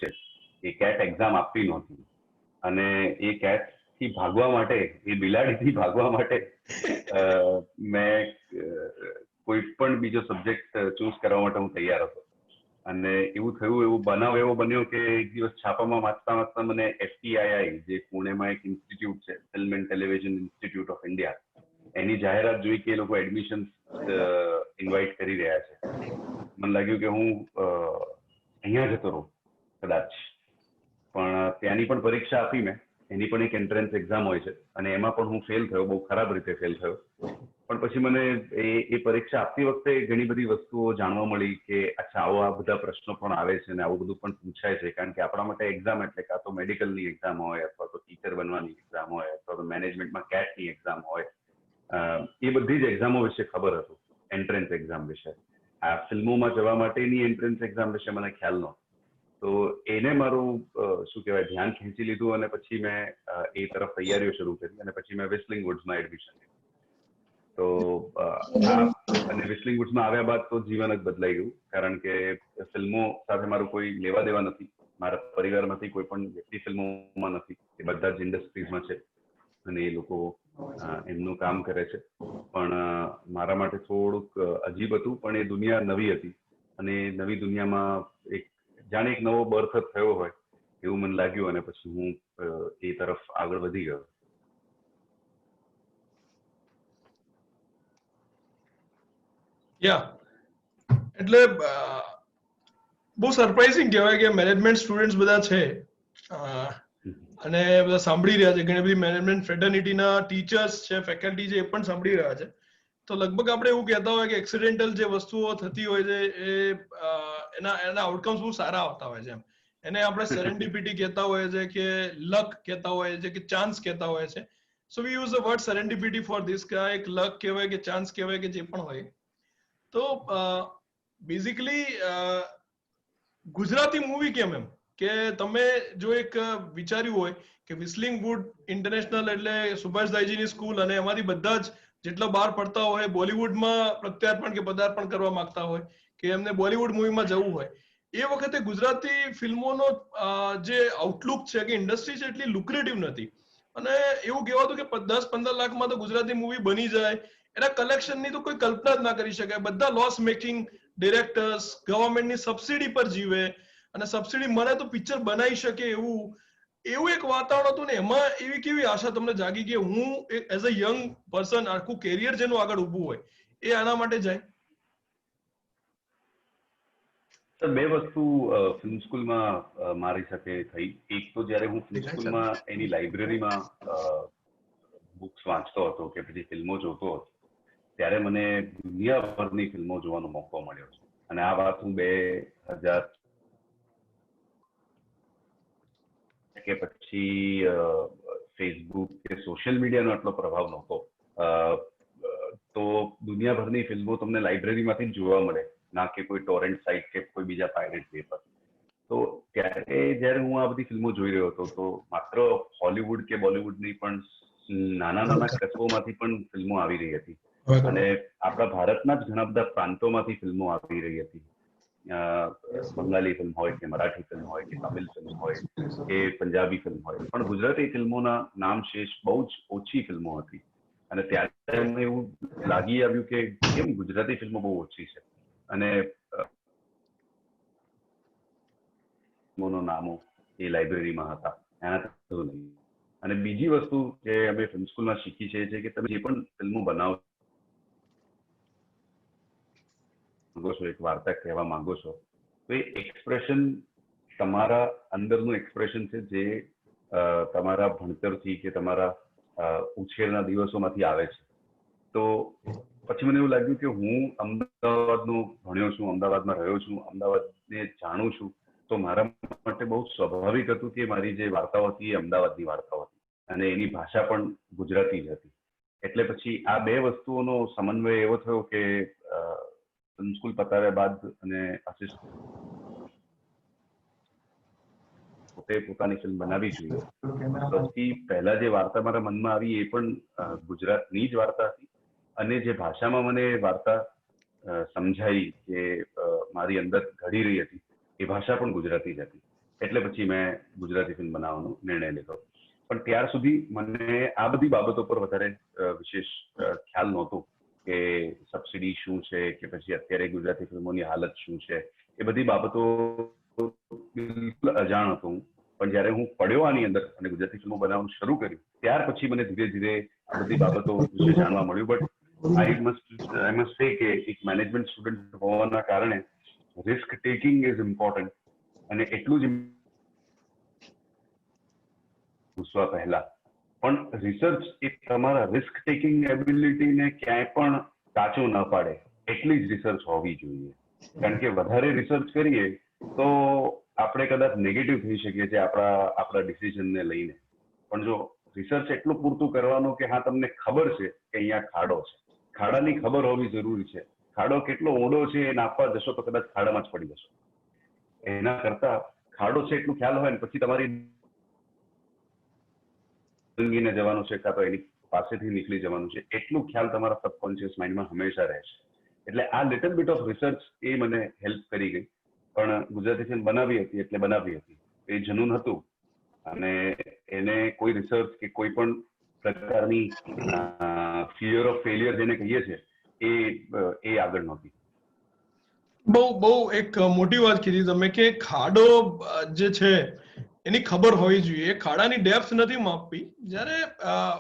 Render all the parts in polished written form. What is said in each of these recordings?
છે એ cat exam આપવી નહોતી અને એ કેટ થી ભાગવા માટે, એ બિલાડીથી ભાગવા માટે મેં કોઈ પણ બીજો સબ્જેક્ટ ચૂઝ કરવા માટે હું તૈયાર હતો. અને એવું થયું, બનાવ એવો બન્યો કે એક દિવસ છાપામાં વાંચતા વાંચતા મને FTII, જે પુણેમાં એક ઇન્સ્ટિટ્યૂટ છે, film and television institute of India, એની જાહેરાત જોઈ કે એ લોકો એડમિશન ઇન્વાઇટ કરી રહ્યા છે. મને લાગ્યું કે હું અહીંયા જતો રહું કદાચ, પણ ત્યાંની પણ પરીક્ષા આપી મેં. એની પણ એક એન્ટ્રન્સ એક્ઝામ હોય છે અને એમાં પણ હું ફેલ થયો, બહુ ખરાબ રીતે ફેલ થયો. પણ પછી મને એ પરીક્ષા આપતી વખતે ઘણી બધી વસ્તુઓ જાણવા મળી કે અચ્છા, આ બધા પ્રશ્નો પણ આવે છે અને આવું બધું પણ પૂછાય છે. કારણ કે આપણા માટે એક્ઝામ એટલે કાં તો મેડિકલની એક્ઝામ હોય, અથવા તો ટીચર બનવાની એક્ઝામ હોય, અથવા તો મેનેજમેન્ટમાં કેટની એક્ઝામ હોય. એ બધી જ એક્ઝામો વિશે ખબર હતું, એન્ટ્રન્સ એક્ઝામ વિશે. આ ફિલ્મોમાં જવા માટેની એન્ટ્રન્સ એક્ઝામ વિશે મને ખ્યાલ નહોતો. તો એને મારું શું કહેવાય, ધ્યાન ખેંચી લીધું અને પછી મેં એ તરફ તૈયારીઓ શરૂ કરી અને પછી મેં વિસ્લિંગ વુડ્સમાં એડમિશન લીધું. તો અને વિસ્લિંગ વુડ્સમાં આવ્યા બાદ તો જીવન જ બદલાઈ ગયું, કારણ કે ફિલ્મો સાથે મારું કોઈ લેવા દેવા નથી. મારા પરિવારમાંથી કોઈ પણ વ્યક્તિ ફિલ્મોમાં નથી, એ બધા જ ઇન્ડસ્ટ્રીઝમાં છે અને એ લોકો એમનું કામ કરે છે. પણ મારા માટે થોડુંક અજીબ હતું, પણ એ દુનિયા નવી હતી અને નવી દુનિયામાં જાણે એક નવો બર્થ થયો હોય એવું મને લાગ્યું અને પછી હું એ તરફ આગળ વધી ગયો. એટલે બહુ સરપ્રાઇઝિંગ કહેવાય કે મેનેજમેન્ટ સ્ટુડન્ટ્સ બધા છે અને બધા સાંભળી રહ્યા છે. ઘણી બધી મેનેજમેન્ટ ફ્રેટર્નિટીના ટીચર્સ છે, ફેકલ્ટી છે, એ પણ સાંભળી રહ્યા છે. તો લગભગ આપણે એવું કહેતા હોય કે એક્સિડેન્ટલ જે વસ્તુઓ થતી હોય છે એના આઉટકમ્સ બહુ સારા આવતા હોય છે. એને આપણે સેરેન્ડિપિટી કહેતા હોય છે, કે લક કહેતા હોય છે, કે ચાન્સ કહેતા હોય છે. So we use the word serendipity for this, કે આ એક લક કહેવાય કે ચાન્સ કહેવાય કે જે પણ હોય. તો બેઝિકલી ગુજરાતી મૂવી કેમ, એમ કે તમે જો એક વિચાર્યું હોય કે વિસ્લિંગ વુડ ઇન્ટરનેશનલ એટલે સુભાષદાઈજીની સ્કૂલ અને એમાંથી બધા જ જેટલા બહાર પડતા હોય બોલિવૂડમાં પ્રત્યાર્પણ કે પદાર્પણ કરવા માંગતા હોય કે એમને બોલિવૂડ મૂવીમાં જવું હોય, એ વખતે ગુજરાતી ફિલ્મોનો જે આઉટલુક છે કે ઇન્ડસ્ટ્રી છે એટલી લુક્રેટિવ નથી. અને એવું કહેવાતું કે 10-15 લાખમાં તો ગુજરાતી મૂવી બની જાય, એના કલેક્શનની તો કોઈ કલ્પના જ ના કરી શકાય. બધા લોસ મેકિંગ ડિરેક્ટર્સ, ગવર્મેન્ટની સબસિડી પર જીવે અને સબસિડી મળે તો પિક્ચર બનાવી શકે એવું એક વાતાવરણ હતું ને. એમાં એવી કેવી આશા તમને જાગી કે હું એઝ અ યંગ પર્સન આખું કેરિયર જેનું આગળ ઊભું હોય એ આના માટે જાય? બે વસ્તુ ફિલ્મ સ્કૂલમાં મારી સાથે થઈ. એક તો જ્યારે હું ફિલ્મ સ્કૂલમાં એની લાઇબ્રેરીમાં બુક્સ વાંચતો હતો કે પછી ફિલ્મો જોતો હતો, ત્યારે મને દુનિયાભરની ફિલ્મો જોવાનો મોકો મળ્યો છે. અને આ વાત હું 2000 કે પછી ફેસબુક કે સોશિયલ મીડિયાનો એટલો પ્રભાવ નહોતો. તો દુનિયાભરની ફિલ્મો તમને લાઇબ્રેરીમાંથી જ જોવા મળે, ના કે કોઈ ટોરેન્ટ સાઇટ કે કોઈ બીજા પાયરેટ વે પર. તો ત્યારે જ્યારે હું આ બધી ફિલ્મો જોઈ રહ્યો હતો, તો માત્ર હોલિવૂડ કે બોલિવૂડની પણ નાના કસબોમાંથી પણ ફિલ્મો આવી રહી હતી અને આપણા ભારતના જ ઘણા બધા પ્રાંતોમાંથી ફિલ્મો આવી રહી હતી. બંગાળી ફિલ્મ હોય કે મરાઠી ફિલ્મ હોય કે તમિલ ફિલ્મ હોય કે પંજાબી ફિલ્મ હોય, પણ ગુજરાતી ફિલ્મોના નામ શેષ બહુ જ ઓછી ફિલ્મો હતી. અને ત્યારે મને એવું લાગી આવ્યું કે કેમ ગુજરાતી ફિલ્મો બહુ ઓછી છે અને ફિલ્મોના નામો એ લાઇબ્રેરીમાં હતા, એનાથી નહીં. અને બીજી વસ્તુ જે અમે ફિલ્મ સ્કૂલમાં શીખી છે કે તમે જે પણ ફિલ્મો બનાવો છો, એક વાર્તા કહેવા માંગો છો, તો એ એક્સપ્રેશન તમારા અંદરનું એક્સપ્રેશન છે જે તમારા ભણતરથી કે તમારા ઉછેરના દિવસોમાંથી આવે છે. તો પછી મને એવું લાગ્યું કે હું અમદાવાદનો ભણ્યો છું, અમદાવાદમાં રહ્યો છું, અમદાવાદને જાણું છું, તો મારા માટે બહુ સ્વાભાવિક હતું કે મારી જે વાર્તાઓ હતી એ અમદાવાદની વાર્તાઓ હતી અને એની ભાષા પણ ગુજરાતી જ હતી. એટલે પછી આ બે વસ્તુઓનો સમન્વય એવો થયો કે ફિલ્મ સ્કૂલ પતાવ્યા બાદ અને પોતે પોતાની ફિલ્મ બનાવી જોઈએ, સૌથી પહેલા જે વાર્તા મારા મનમાં આવી એ પણ ગુજરાતની જ વાર્તા હતી અને જે ભાષામાં મને વાર્તા સમજાઈ કે મારી અંદર ઘડી રહી હતી એ ભાષા પણ ગુજરાતી જ હતી. એટલે પછી મેં ગુજરાતી ફિલ્મ બનાવવાનો નિર્ણય લીધો. પણ ત્યાર સુધી મને આ બધી બાબતો પર વધારે વિશેષ ખ્યાલ નહોતો કે સબસિડી શું છે કે પછી અત્યારે ગુજરાતી ફિલ્મોની હાલત શું છે. એ બધી બાબતો બિલકુલ અજાણ હતો હું. પણ જયારે હું પડ્યો આની અંદર અને ગુજરાતી ફિલ્મો બનાવવાનું શરૂ કર્યું ત્યાર પછી મને ધીરે ધીરે આ બધી બાબતો વિશે જાણવા મળ્યું. બટ આઈ મસ્ટ સે કે એક મેનેજમેન્ટ સ્ટુડન્ટ હોવાના કારણે રિસ્ક ટેકિંગ ઇઝ ઇમ્પોર્ટન્ટ. અને એટલું જ ઘૂસવા પહેલા પણ રિસર્ચ એ તમારા રિસ્ક ટેકિંગ એબિલિટીને ક્યાંય પણ કાચું ન પાડે એટલી જ રિસર્ચ હોવી જોઈએ. કારણ કે વધારે રિસર્ચ કરીએ તો આપણે કદાચ નેગેટિવ થઈ શકીએ છીએ આપણા ડિસિઝનને લઈને. પણ જો રિસર્ચ એટલું પૂરતું કરવાનું કે હા તમને ખબર છે કે અહીંયા ખાડો છે, ખાડાની ખબર હોવી જરૂરી છે. ખાડો કેટલો ઊંડો છે એ નાપવા જશો તો કદાચ ખાડામાં જ પડી જશો. એના કરતા ખાડો છે એટલું ખ્યાલ હોય ને પછી તમારી લંગીને જવાનું છે કાં તો એની પાસેથી નીકળી જવાનું છે એટલું ખ્યાલ તમારા સબકોન્શિયસ માઇન્ડમાં હંમેશા રહેશે. એટલે આ લિટલ બીટ ઓફ રિસર્ચ એ મને હેલ્પ કરી ગઈ. પણ ગુજરાતી ફિલ્મ બનાવી હતી એટલે બનાવી હતી, એ જનૂન હતું અને એને કોઈ રિસર્ચ કે કોઈ પણ પ્રકારની ફિયર ઓફ ફેલિયર જેને કહીએ છીએ એ આગળ નહોતી. બહુ એક મોટી વાત કીધી તમે કે ખાડો જે છે એની ખબર હોવી જોઈએ. ખાડાની ડેપ્થ નથી માપવી. જ્યારે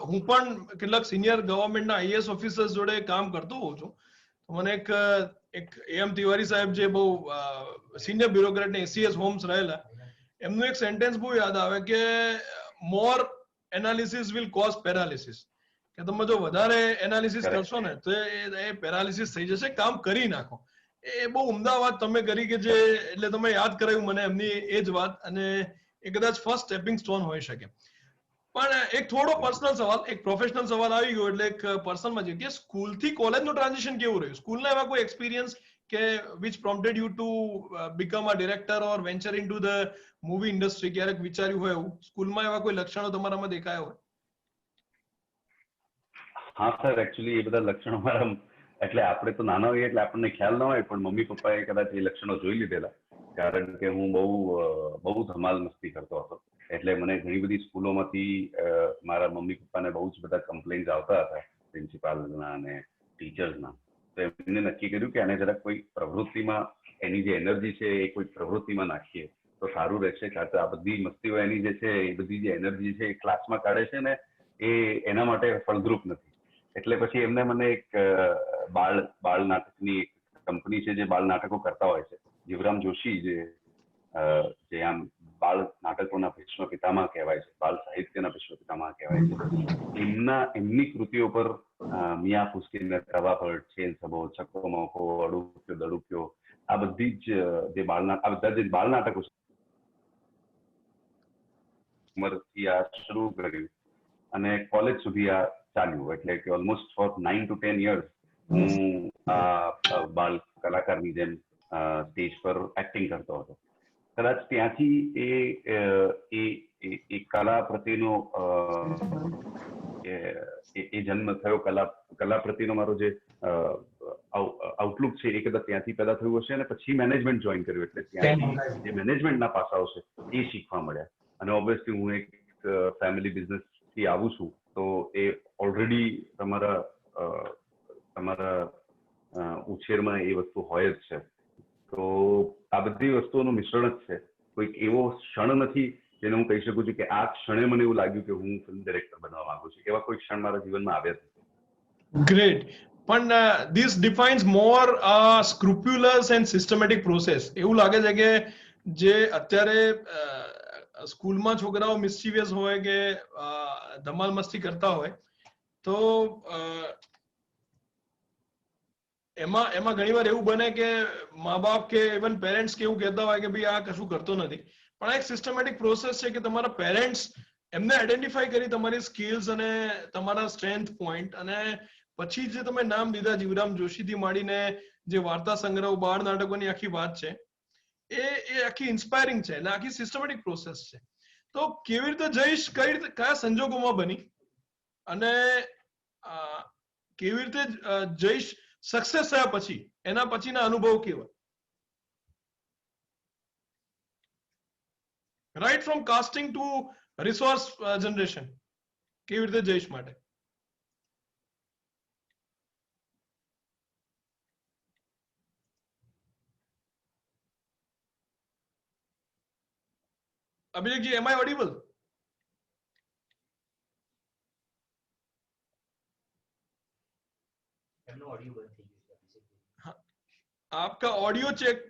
હું પણ કેટલાક સિનિયર ગવર્મેન્ટના આઈએએસ ઓફિસર્સ જોડે કામ કરતો હોઉં છું, મને એક એમ તિવારી સાહેબ જે બહુ સિનિયર બ્યુરોક્રેટ ને એસીએસ હોમ્સ રહેલા, એમનું એક સેન્ટેન્સ બહુ યાદ આવે કે મોર એનાલિસિસ વિલ કોઝ પેરાલિસિસ. કે તમે જો વધારે એનાલિસિસ કરશો ને તો એ પેરાલિસિસ થઈ જશે, કામ કરી નાખો. એ બહુ ઉમદા વાત તમે કરી કે જે એટલે તમે યાદ કરાવ્યું મને એમની એ જ વાત, અને એ કદાચ ફર્સ્ટ સ્ટેપિંગ સ્ટોન હોઈ શકે. પણ એક થોડો પર્સનલ સવાલ, એક પ્રોફેશનલ સવાલ આવી ગયો એટલે એક પર્સનલમાં છે કે સ્કૂલ થી કોલેજનું ટ્રાન્ઝિશન કેવું રહ્યું? સ્કૂલના એવા કોઈ એક્સપિરિયન્સ કે which prompted you to become a director or venture into the movie industry? ક્યારેક વિચાર્યું હોય એવું? સ્કૂલમાં એવા કોઈ લક્ષણો તમારામાં દેખાયા હોય? હા સર, એકચ્યુઅલી એ બધા લક્ષણો મારા, એટલે આપણે તો નાના હોઈએ એટલે આપણને ખ્યાલ ના હોય, પણ મમ્મી પપ્પાએ કદાચ એ લક્ષણો જોઈ લીધેલા. કારણ કે હું બહુ ધમાલ મસ્તી કરતો હતો. એટલે મને ઘણી બધી સ્કૂલોમાંથી મારા મમ્મી પપ્પાને બહુ જ બધા કમ્પ્લેન્સ આવતા હતા પ્રિન્સિપાલના અને ટીચર્સના. તો એમને નક્કી કર્યું કે આને જરાક કોઈ પ્રવૃત્તિમાં, એની જે એનર્જી છે એ કોઈ પ્રવૃત્તિમાં નાખીએ તો સારું રહેશે. કારણ કે આ બધી મસ્તીઓ એની જે છે એ બધી જે એનર્જી છે એ ક્લાસમાં કાઢે છે ને એ એના માટે ફળદ્રુપ નથી. એટલે પછી એમને મને એક બાળ નાટકની એક કંપની છે જે બાળ નાટકો કરતા હોય છે, જીવરામ જોશી, જે આમ બાળ નાટકોના ભીષ્મ પિતામહ કહેવાય છે, બાળ સાહિત્યના ભીષ્મ પિતામહ કહેવાય છે. એમની કૃતિઓ પર મિયા ફુસકીને કવાપડ, છેન સબો, છક્કો મોકો, અડુક્યો દડુક્યો, આ બધી જ આ બધા જે બાળ નાટકો છે ઉંમરથી આ શરૂ કર્યું અને કોલેજ સુધી આ ચાલ્યું. એટલે કે ઓલમોસ્ટ ફોર 9 to 10 years હું આ બાળ કલાકારની જેમ સ્ટેજ પર એક્ટિંગ કરતો હતો. કદાચ ત્યાંથી એ કલા પ્રત્યેનો એ જન્મ થયો. કલા પ્રત્યેનો મારો જે આઉટલુક છે એ કદાચ ત્યાંથી પેદા થયું હશે. અને પછી મેનેજમેન્ટ જોઈન કર્યું એટલે ત્યાંથી જે મેનેજમેન્ટના પાસાઓ છે એ શીખવા મળ્યા. અને ઓબ્વિયસલી હું એક ફેમિલી બિઝનેસ થી આવું છું તો એ ઓલરેડી તમારા ઉછેરમાં એ વસ્તુ હોય જ છે. તો આ બધી વસ્તુઓનું મિશ્રણ જ છે. કોઈક એવો ક્ષણ નથી જેને હું કહી શકું છું કે આ ક્ષણે મને એવું લાગ્યું કે હું ફિલ્મ ડિરેક્ટર બનવા માંગુ છું. એવા કોઈ ક્ષણ મારા જીવનમાં આવ્યા નથી. ગ્રેટ. પણ this defines more scrupulous and systematic process. એવું લાગે છે કે જે અત્યારે સ્કૂલમાં છોકરાઓ મિસ્ચીવિયસ હોય કે ધમાલ મસ્તી કરતા હોય તો એમાં ઘણી વાર એવું બને કે મા બાપ કે ઇવન પેરેન્ટ્સ કે એવું કહેતા હોય કે ભાઈ આ કશું કરતો નથી. પણ આ એક સિસ્ટમેટિક પ્રોસેસ છે કે તમારા પેરેન્ટ્સ એમને આઈડેન્ટિફાઈ કરી તમારી સ્કિલ્સ અને તમારા સ્ટ્રેન્થ પોઈન્ટ, અને પછી જે તમે નામ લીધા જીવરામ જોશીથી માંડીને જે વાર્તા સંગ્રહ, બાળ નાટકોની આખી વાત છે એ આખી ઇન્સ્પાયરિંગ છે. એટલે આખી સિસ્ટમેટિક પ્રોસેસ છે. તો કેવી રીતે જઈશ, કયા સંજોગોમાં બની અને કેવી રીતે જઈશ સક્સેસ થયા પછી એના પછીના અનુભવ કેવા? Right from casting to resource generation, કેવી રીતે જઈશ માટે. Abhishek ji, am I audible? आपका ऑडियो चेक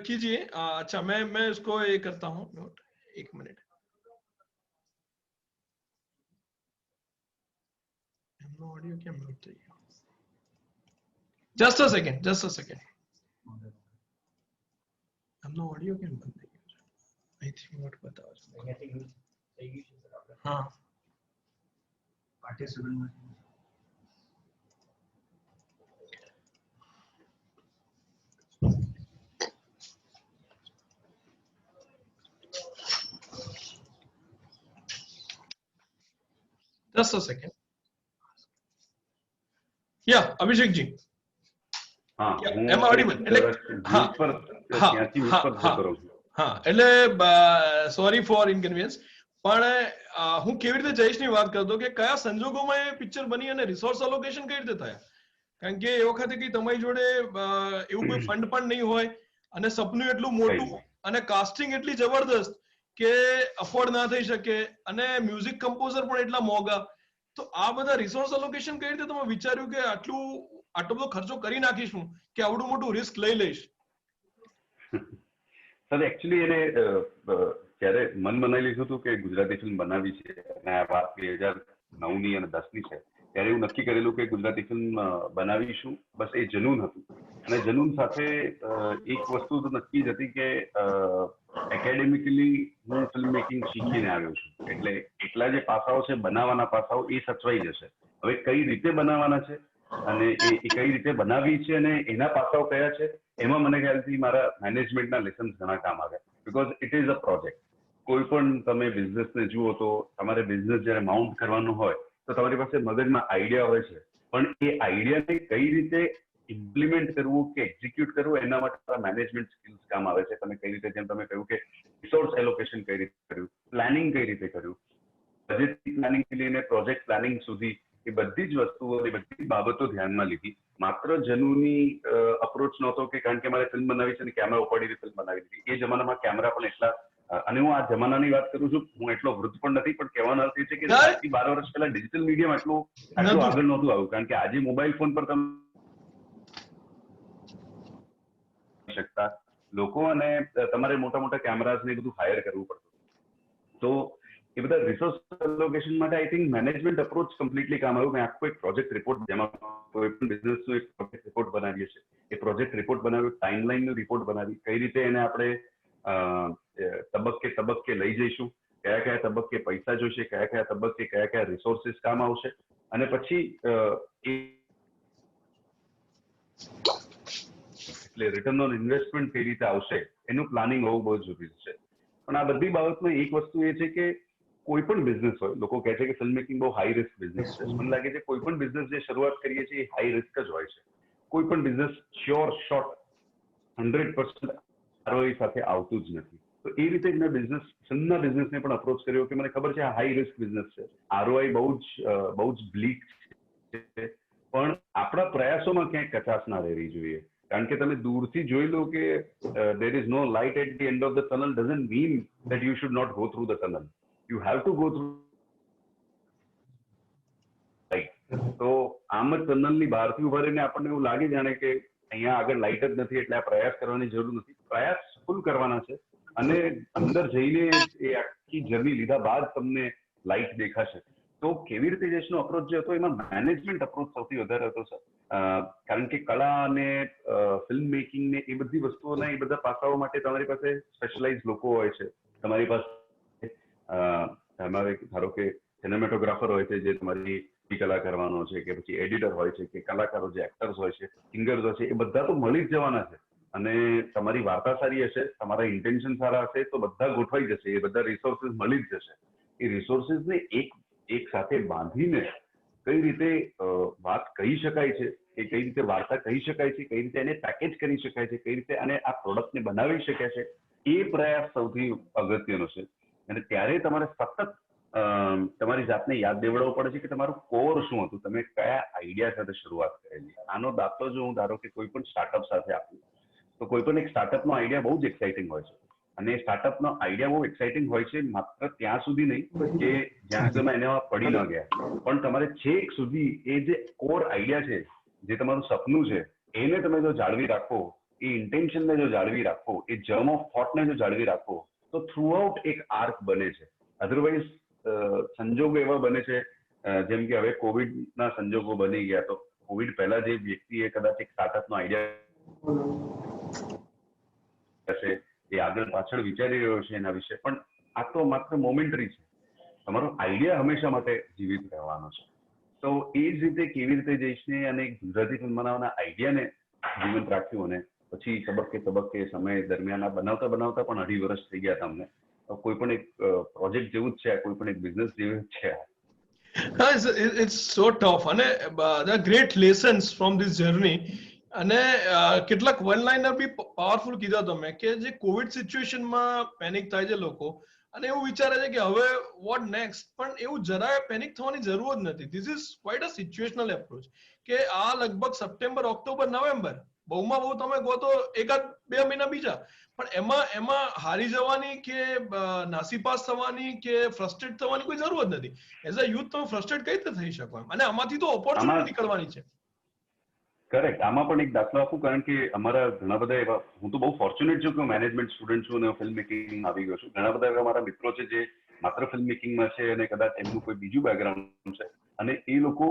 कीजिए. अच्छा, मैं इसको ये करता हूँ नोट. 1 मिनट. ऑडियो क्या म्यूट चाहिए? Just a second. हमने ऑडियो કેમ બંધ થઈ ગયો છે? આઈ થિંક નોટ બતાવો છે. અહીંયાથી યુઝ થઈ ગયું છે સર આપણે. હા, participant just a second. Yeah, Abhishek ji. હા, Yeah, હું am I audible? હા ત્યાંથી મ્યુટ પર જતો રહું છું. હા, એટલે સોરી ફોર ઇનકન્વીનિયન્સ, પણ હું કેવી રીતે જયેશની વાત કરતો કે કયા સંજોગોમાં એ પિક્ચર બની અને રિસોર્સ અલોકેશન કઈ રીતે થયા. કારણ કે એ વખતે કે તમારી જોડે એવું કોઈ ફંડ પણ નહીં હોય અને સપનું એટલું મોટું અને કાસ્ટિંગ એટલી જબરદસ્ત કે અફોર્ડ ના થઈ શકે અને મ્યુઝિક કમ્પોઝર પણ એટલા મોંઘા. તો આ બધા રિસોર્સ અલોકેશન કઈ રીતે તમે વિચાર્યું કે આટલો બધો ખર્ચો કરી નાખીશું કે આવડું મોટું રિસ્ક લઈ લઈશ? સર એકચ્યુઅલી એને જ્યારે મન બનાવી લીધું હતું કે ગુજરાતી ફિલ્મ બનાવી છે અને આ વાત 2009ની અને 10ની છે, ત્યારે એવું નક્કી કરેલું કે ગુજરાતી ફિલ્મ બનાવીશું. બસ એ જનૂન હતું. અને જનૂન સાથે એક વસ્તુ તો નક્કી જ હતી કે એકેડેમિકલી હું ફિલ્મ મેકિંગ શીખીને આવ્યો છું, એટલે એટલા જે પાસાઓ છે બનાવવાના પાસાઓ એ સચવાઈ જશે. હવે કઈ રીતે બનાવવાના છે અને એ કઈ રીતે બનાવી છે અને એના પાસાઓ કયા છે, એમાં મને ખ્યાલથી મારા મેનેજમેન્ટના લેસન્સ ઘણા કામ આવ્યા. Because it is a project. કોઈ પણ તમે બિઝનેસને જુઓ તો તમારે બિઝનેસ જ્યારે માઉન્ટ કરવાનું હોય તો તમારી પાસે મગજમાં આઈડિયા હોય છે, પણ એ આઈડિયાને કઈ રીતે ઇમ્પ્લિમેન્ટ કરવું કે એક્ઝિક્યુટ કરવું, એના માટે મેનેજમેન્ટ સ્કિલ્સ કામ આવે છે. તમે કઈ રીતે, જેમ તમે કહ્યું કે રિસોર્સ એલોકેશન કઈ રીતે કર્યું, પ્લાનિંગ કઈ રીતે કર્યું, બજેટ પ્લાનિંગથી લઈને પ્રોજેક્ટ પ્લાનિંગ સુધી એ બધી જ વસ્તુઓ, એ બધી બાબતો ધ્યાનમાં લીધી. માત્ર જનૂની અપ્રોચ નહોતો કે કારણ કે મારે ફિલ્મ બનાવી છે અને કેમેરા ઉપાડીને ફિલ્મ બનાવી દીધી. એ જમાનામાં કેમેરા પણ એટલા, અને હું આ જમાનાની વાત કરું છું, હું એટલો વૃદ્ધ પણ નથી, પણ કહેવાનો અર્થ એ છે કે 10 થી 12 વર્ષ પહેલા ડિજિટલ મીડિયમ આટલું આગળ નહોતું આવ્યું. કારણ કે આજે મોબાઈલ ફોન પર તમે શકતા લોકો અને તમારે મોટા મોટા કેમેરાસ ને બધું હાયર કરવું પડતું. તો એ બધા રિસોર્સ એલોકેશન માટે I think management approach completely કામ આવ્યું. મેં આખો એક પ્રોજેક્ટ રિપોર્ટ, જેમાં કોઈ પણ બિઝનેસનો એક પ્રોજેક્ટ રિપોર્ટ બનાવીએ છીએ, એ પ્રોજેક્ટ રિપોર્ટ બનાવ્યો, ટાઈમલાઈનનો રિપોર્ટ બનાવી, કઈ રીતે એને આપણે તબક્કે લઈ જઈશું, કયા કયા તબક્કે પૈસા જોઈશે, કયા કયા તબક્કે કયા કયા રિસોર્સિસ કામ આવશે, અને પછી એટલે રિટર્ન ઓન ઇન્વેસ્ટમેન્ટ કઈ રીતે આવશે એનું પ્લાનિંગ હોવું બહુ જરૂરી છે. પણ આ બધી બાબતમાં એક વસ્તુ એ છે કે કોઈ પણ બિઝનેસ હોય, લોકો કહે છે કે ફિલ્મ મેકિંગ બહુ હાઈ રિસ્ક બિઝનેસ છે. મને લાગે છે કોઈ પણ બિઝનેસ જે શરૂઆત કરીએ છીએ એ હાઈ રિસ્ક જ હોય છે. કોઈ પણ બિઝનેસ શ્યોર શોર્ટ 100% આરઓઆઈ સાથે આવતું જ નથી. તો એ રીતે મેં ફિલ્મના બિઝનેસને પણ અપ્રોચ કર્યો કે મને ખબર છે આ હાઈ રિસ્ક બિઝનેસ છે, આરઓઆઈ બહુ જ બ્લીક છે, પણ આપણા પ્રયાસોમાં ક્યાંય કચાશ ના રહેવી જોઈએ. કારણ કે તમે દૂરથી જોઈ લો કે there is no light at the end of the tunnel doesn't mean that you should not go through the tunnel. You have to go through. તો આમ જ ટનલની બહારથી ઉભા રહીને આપણને એવું લાગે જાણે કે અહીંયા આગળ લાઇટ જ નથી એટલે આ પ્રયાસ કરવાની જરૂર નથી. પ્રયાસ ફૂલ કરવાના છે અને અંદર જઈને એ આખી જર્ની લીધા બાદ તમને લાઇટ દેખાશે. તો કેવી રીતે દેશનો અપ્રોચ જે હતો એમાં મેનેજમેન્ટ અપ્રોચ સૌથી વધારે હતો સર. કારણ કે કળા અને ફિલ્મ મેકિંગ ને એ બધી વસ્તુઓના એ બધા પાસાઓ માટે તમારી પાસે સ્પેશિયલાઇઝ લોકો હોય છે. તમારી પાસે ધારો કે સિનેમેટોગ્રાફર હોય છે જે તમારી કલા કરવાનો છે, કે પછી એડિટર હોય છે, કે કલાકારો જે એક્ટર્સ હોય છે, સિંગર્સ હોય છે, એ બધા તો મળી જ જવાના છે. અને તમારી વાર્તા સારી હશે, તમારા ઇન્ટેન્શન સારા હશે તો બધા ગોઠવાઈ જશે, એ બધા રિસોર્સિસ મળી જ જશે. એ રિસોર્સિસને એક સાથે બાંધીને કઈ રીતે વાત કહી શકાય છે, કે કઈ રીતે વાર્તા કહી શકાય છે, કઈ રીતે એને પેકેજ કરી શકાય છે, કઈ રીતે આને આ પ્રોડક્ટને બનાવી શકાય છે, એ પ્રયાસ સૌથી અગત્યનો છે. અને ત્યારે તમારે સતત તમારી જાતને યાદ દેવડાવવું પડે છે કે તમારું કોર શું હતું, તમે કયા આઈડિયા સાથે શરૂઆત કરેલી. આનો દાખલો જો હું ધારો કે કોઈ પણ સ્ટાર્ટઅપ સાથે આપું તો કોઈ પણ એક સ્ટાર્ટઅપનો આઈડિયા બહુ જ એક્સાઇટિંગ હોય છે, અને એ સ્ટાર્ટઅપનો આઈડિયા બહુ એક્સાઇટિંગ હોય છે માત્ર ત્યાં સુધી નહીં કે જ્યાં સુધી તમે એના પડી ન ગયા, પણ તમારે છેક સુધી એ જે કોર આઈડિયા છે, જે તમારું સપનું છે, એને તમે જો જાળવી રાખો, એ ઇન્ટેન્શનને જો જાળવી રાખો, એ જર્મ ઓફ થોટને જો જાળવી રાખો, તો થ્રુઆઉટ એક આર્ક બને છે. અધરવાઇઝ સંજોગો એવા બને છે, જેમ કે હવે કોવિડના સંજોગો બની ગયા, તો કોવિડ પહેલા જે વ્યક્તિએ કદાચ એક સ્ટાર્ટઅપનો આઈડિયા હશે, એ આગળ પાછળ વિચારી રહ્યો છે એના વિશે, પણ આ તો માત્ર મોમેન્ટરી છે. તમારો આઈડિયા હંમેશા માટે જીવિત રહેવાનો છે. તો એ જ રીતે કેવી રીતે જઈશને અને ગુજરાતી ફિલ્મ બનાવવાના આઈડિયાને જીવંત રાખ્યું, અને પછી તબક્કે સમય દરમિયાન આ બનાવતા પણ 2.5 વર્ષ થઈ ગયા તમને. કોઈ પણ એક પ્રોજેક્ટ જેવું જ છે, કોઈ પણ એક બિઝનેસ જેવું જ છે. It's so tough, અને there are great lessons from this journey. અને કેટલાક વન લાઇનર બી પાવરફુલ કીધા તમે, કે જે કોવિડ સિચ્યુએશનમાં પેનિક થાય છે લોકો, અને એવું વિચારે છે કે હવે વોટ નેક્સ્ટ, પણ એવું જરાય પેનિક થવાની જરૂર જ નથી. This is quite a situational approach, કે આ લગભગ સપ્ટેમ્બર, ઓક્ટોબર, નવેમ્બર, બહુમાં બહુ તમે કહો તો 1-2 મહિના બીજા, પણ એમાં હારી જવાની કે નાસીપાસ થવાની કે ફ્રસ્ટ્રેટ થવાની કોઈ જરૂર જ નથી. એઝ અ યુથ તમે ફ્રસ્ટ્રેટ કઈ રીતે થઈ શકો એમ, અને આમાંથી તો ઓપોર્ચ્યુનિટી નીકળવાની છે. કરેક્ટ. આમાં પણ એક દાખલો આપું, કારણ કે અમારા ઘણા બધા એવા, હું તો બહુ ફોર્ચ્યુનેટ છું કે મેનેજમેન્ટ સ્ટુડન્ટ છું અને ફિલ્મ મેકિંગ આવી ગયો છું. ઘણા બધા એવા મારા મિત્રો છે જે માત્ર ફિલ્મ મેકિંગમાં છે અને કદાચ એમનું કોઈ બીજું બેકગ્રાઉન્ડ છે, અને એ લોકો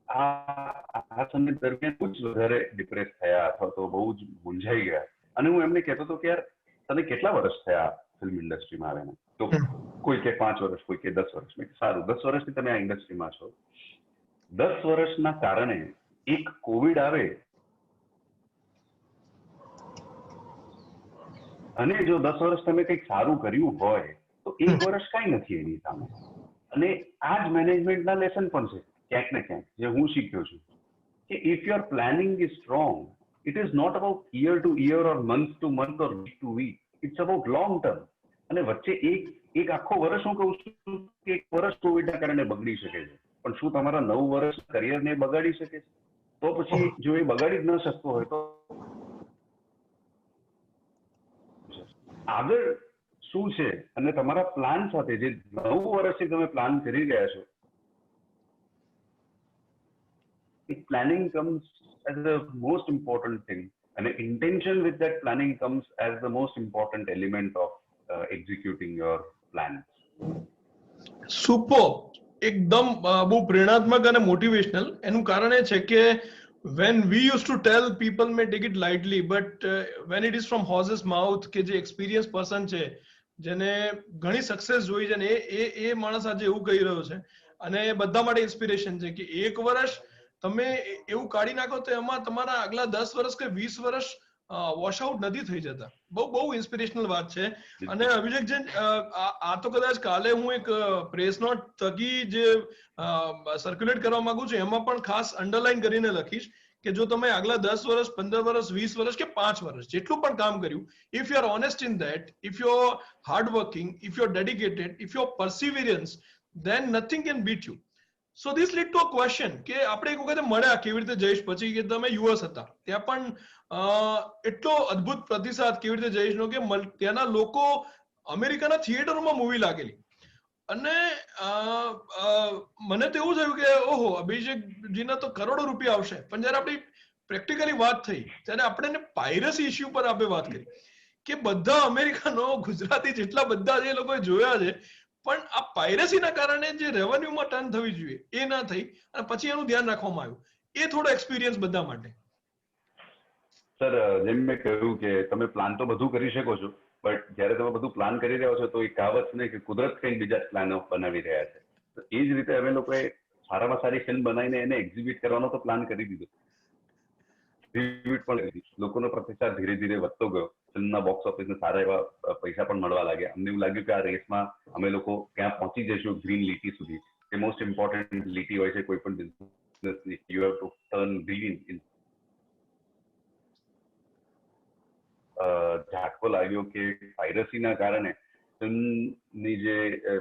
આ સમય દરમિયાન બહુ જ વધારે ડિપ્રેસ થયા અથવા તો બહુ જ મૂંઝાઈ ગયા. અને હું એમને કહેતો હતો કે યાર, તને કેટલા વર્ષ થયા ફિલ્મ ઇન્ડસ્ટ્રીમાં આવીને? તો કોઈ કે 5 વર્ષ, કોઈ કે 10 વર્ષ. મેં સારું, 10 વર્ષથી તમે આ ઇન્ડસ્ટ્રીમાં છો, 10 વર્ષના કારણે એક કોવિડ આવે અને જો 10 વર્ષ તમે કંઈક સારું કર્યું હોય તો 1 વર્ષ કઈ નથી એની સામે. અને આ જ મેનેજમેન્ટના લેસન પણ છે ક્યાંક ને ક્યાંક, જે હું શીખ્યો છું, કે if your planning is strong, it is not about year to year or month to month or week to week, it's about long term. અને વચ્ચે એક આખો વર્ષ, હું કહું છું કે 1 વર્ષ કોવિડના કારણે બગડી શકે છે, પણ શું તમારા 9 વર્ષ કરિયરને બગાડી શકે છે? તો પછી જો એ બગાડી જ ન શકતો હોય તો આગળ શું છે? અને તમારા પ્લાન સાથે, જે 9 વર્ષથી તમે પ્લાન કરી રહ્યા છો, planning comes as the most important thing, અને intention with that planning comes as the most important element of executing your plan. Super, એકદમ બહુ પ્રેરણાત્મક અને મોટિવેશનલ. એનું કારણ એ છે કે when we used to tell, people may take it lightly, but when it is from horse's mouth, કે જે experienced person છે, જેને ઘણી સક્સેસ જોઈ છે, ને એ માણસ આજે એવું કહી રહ્યો છે, અને બધા માટે ઇન્સ્પિરેશન છે કે 1 વર્ષ તમે એવું કાઢી નાખો તો એમાં તમારા આગલા 10 વર્ષ કે 20 વર્ષ વોશ આઉટ નથી થઈ જતા. બહુ ઇન્સ્પિરેશનલ વાત છે. અને અભિષેકજી, આ તો કદાચ કાલે હું એક પ્રેસ નોટ થકી જે સર્ક્યુલેટ કરવા માંગુ છું, એમાં પણ ખાસ અંડરલાઈન કરીને લખીશ કે જો તમે આગલા 10 વર્ષ, 15 વર્ષ, 20 વર્ષ કે 5 વર્ષ જેટલું પણ કામ કર્યું, if you are honest in that, if you are hard working, if you are dedicated, if you are perseverance, then nothing can beat you. So this lead to a question, કે આપણે એક વખતે મળ્યા કેવી રીતે જયેશ, પછી કે તમે યુએસ હતા, ત્યાં પણ એટલો અદ્ભુત પ્રતિસાદ કેવી રીતે જયેશનો, કે ત્યાંના લોકો, અમેરિકાના થિયેટરોમાં મૂવી લાગેલી, અને મને તો એવું થયું કે ઓહો, અભિષેકજીના તો કરોડો રૂપિયા આવશે. પણ જયારે આપણી પ્રેક્ટિકલી વાત થઈ, ત્યારે આપણે પાયરસી ઇશ્યુ પર આપણે વાત કરી કે બધા અમેરિકનો, ગુજરાતી જેટલા બધા જે લોકોએ જોયા છે, પણ આ પાયરેસીના કારણે જે રેવન્યુમાં ટર્ન થવી જોઈએ એ ના થઈ, અને પછી એનું ધ્યાન રાખવામાં આવ્યું. એ થોડો એક્સપિરિયન્સ બધા માટે. સર, જેમ મેં કહ્યું કે તમે પ્લાન તો બધું કરી શકો છો, બટ જ્યારે તમે બધું પ્લાન કરી રહ્યા છો તો એ કહાવત છે ને કે કુદરત કંઈક બીજા પ્લાનો બનાવી રહ્યા છે. તો એ જ રીતે અમે લોકોએ સારામાં સારી ફિલ્મ બનાવીને એને એક્ઝિબિટ કરવાનો તો પ્લાન કરી દીધો. એક્ઝિબિટ પણ કરી દીધું. લોકોનો પ્રતિસાદ ધીરે ધીરે વધતો ગયો. ફિલ્મના બોક્સ ઓફિસને સારા એવા પૈસા પણ મળવા લાગ્યા. અમને એવું લાગ્યું કે આ રેસમાં અમે લોકો ક્યાં પહોંચી જઈશું, ગ્રીન લીટી સુધી. એ મોસ્ટ ઇમ્પોર્ટન્ટ લીટી હોય છે કોઈ પણ બિઝનેસની. You have to turn green in. ઝાટકો લાગ્યો કે પાયરસીના કારણે ફિલ્મની જે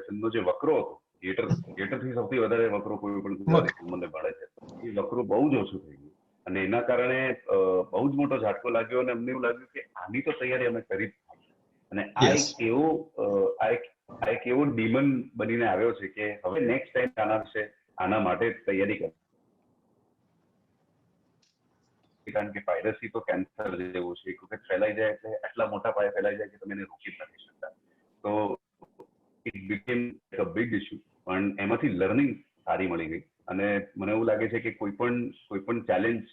ફિલ્મનો જે વકરો હતો, થિયેટરથી સૌથી વધારે વકરો કોઈ પણ ગુજરાતી ફિલ્મને મળે છે, એ વકરો બહુ જ ઓછું થઈ ગયું. અને એના કારણે બહુ જ મોટો ઝાટકો લાગ્યો અને અમને એવું લાગ્યું કે આની તો તૈયારી અમે કરી. અને આ એક એવો ડીમન બનીને આવ્યો છે કે હવે નેક્સ્ટ ટાઈમ આના માટે તૈયારી કરી. કારણ કે પાયરસી તો કેન્સર જેવું છે, એક વખત ફેલાઈ જાય એટલે આટલા મોટા પાયે ફેલાઈ જાય કે તમે એને રોકી જ નથી શકતા. તો it became a big issue, પણ એમાંથી લર્નિંગ સારી મળી ગઈ. અને મને એવું લાગે છે કે કોઈ પણ ચેલેન્જ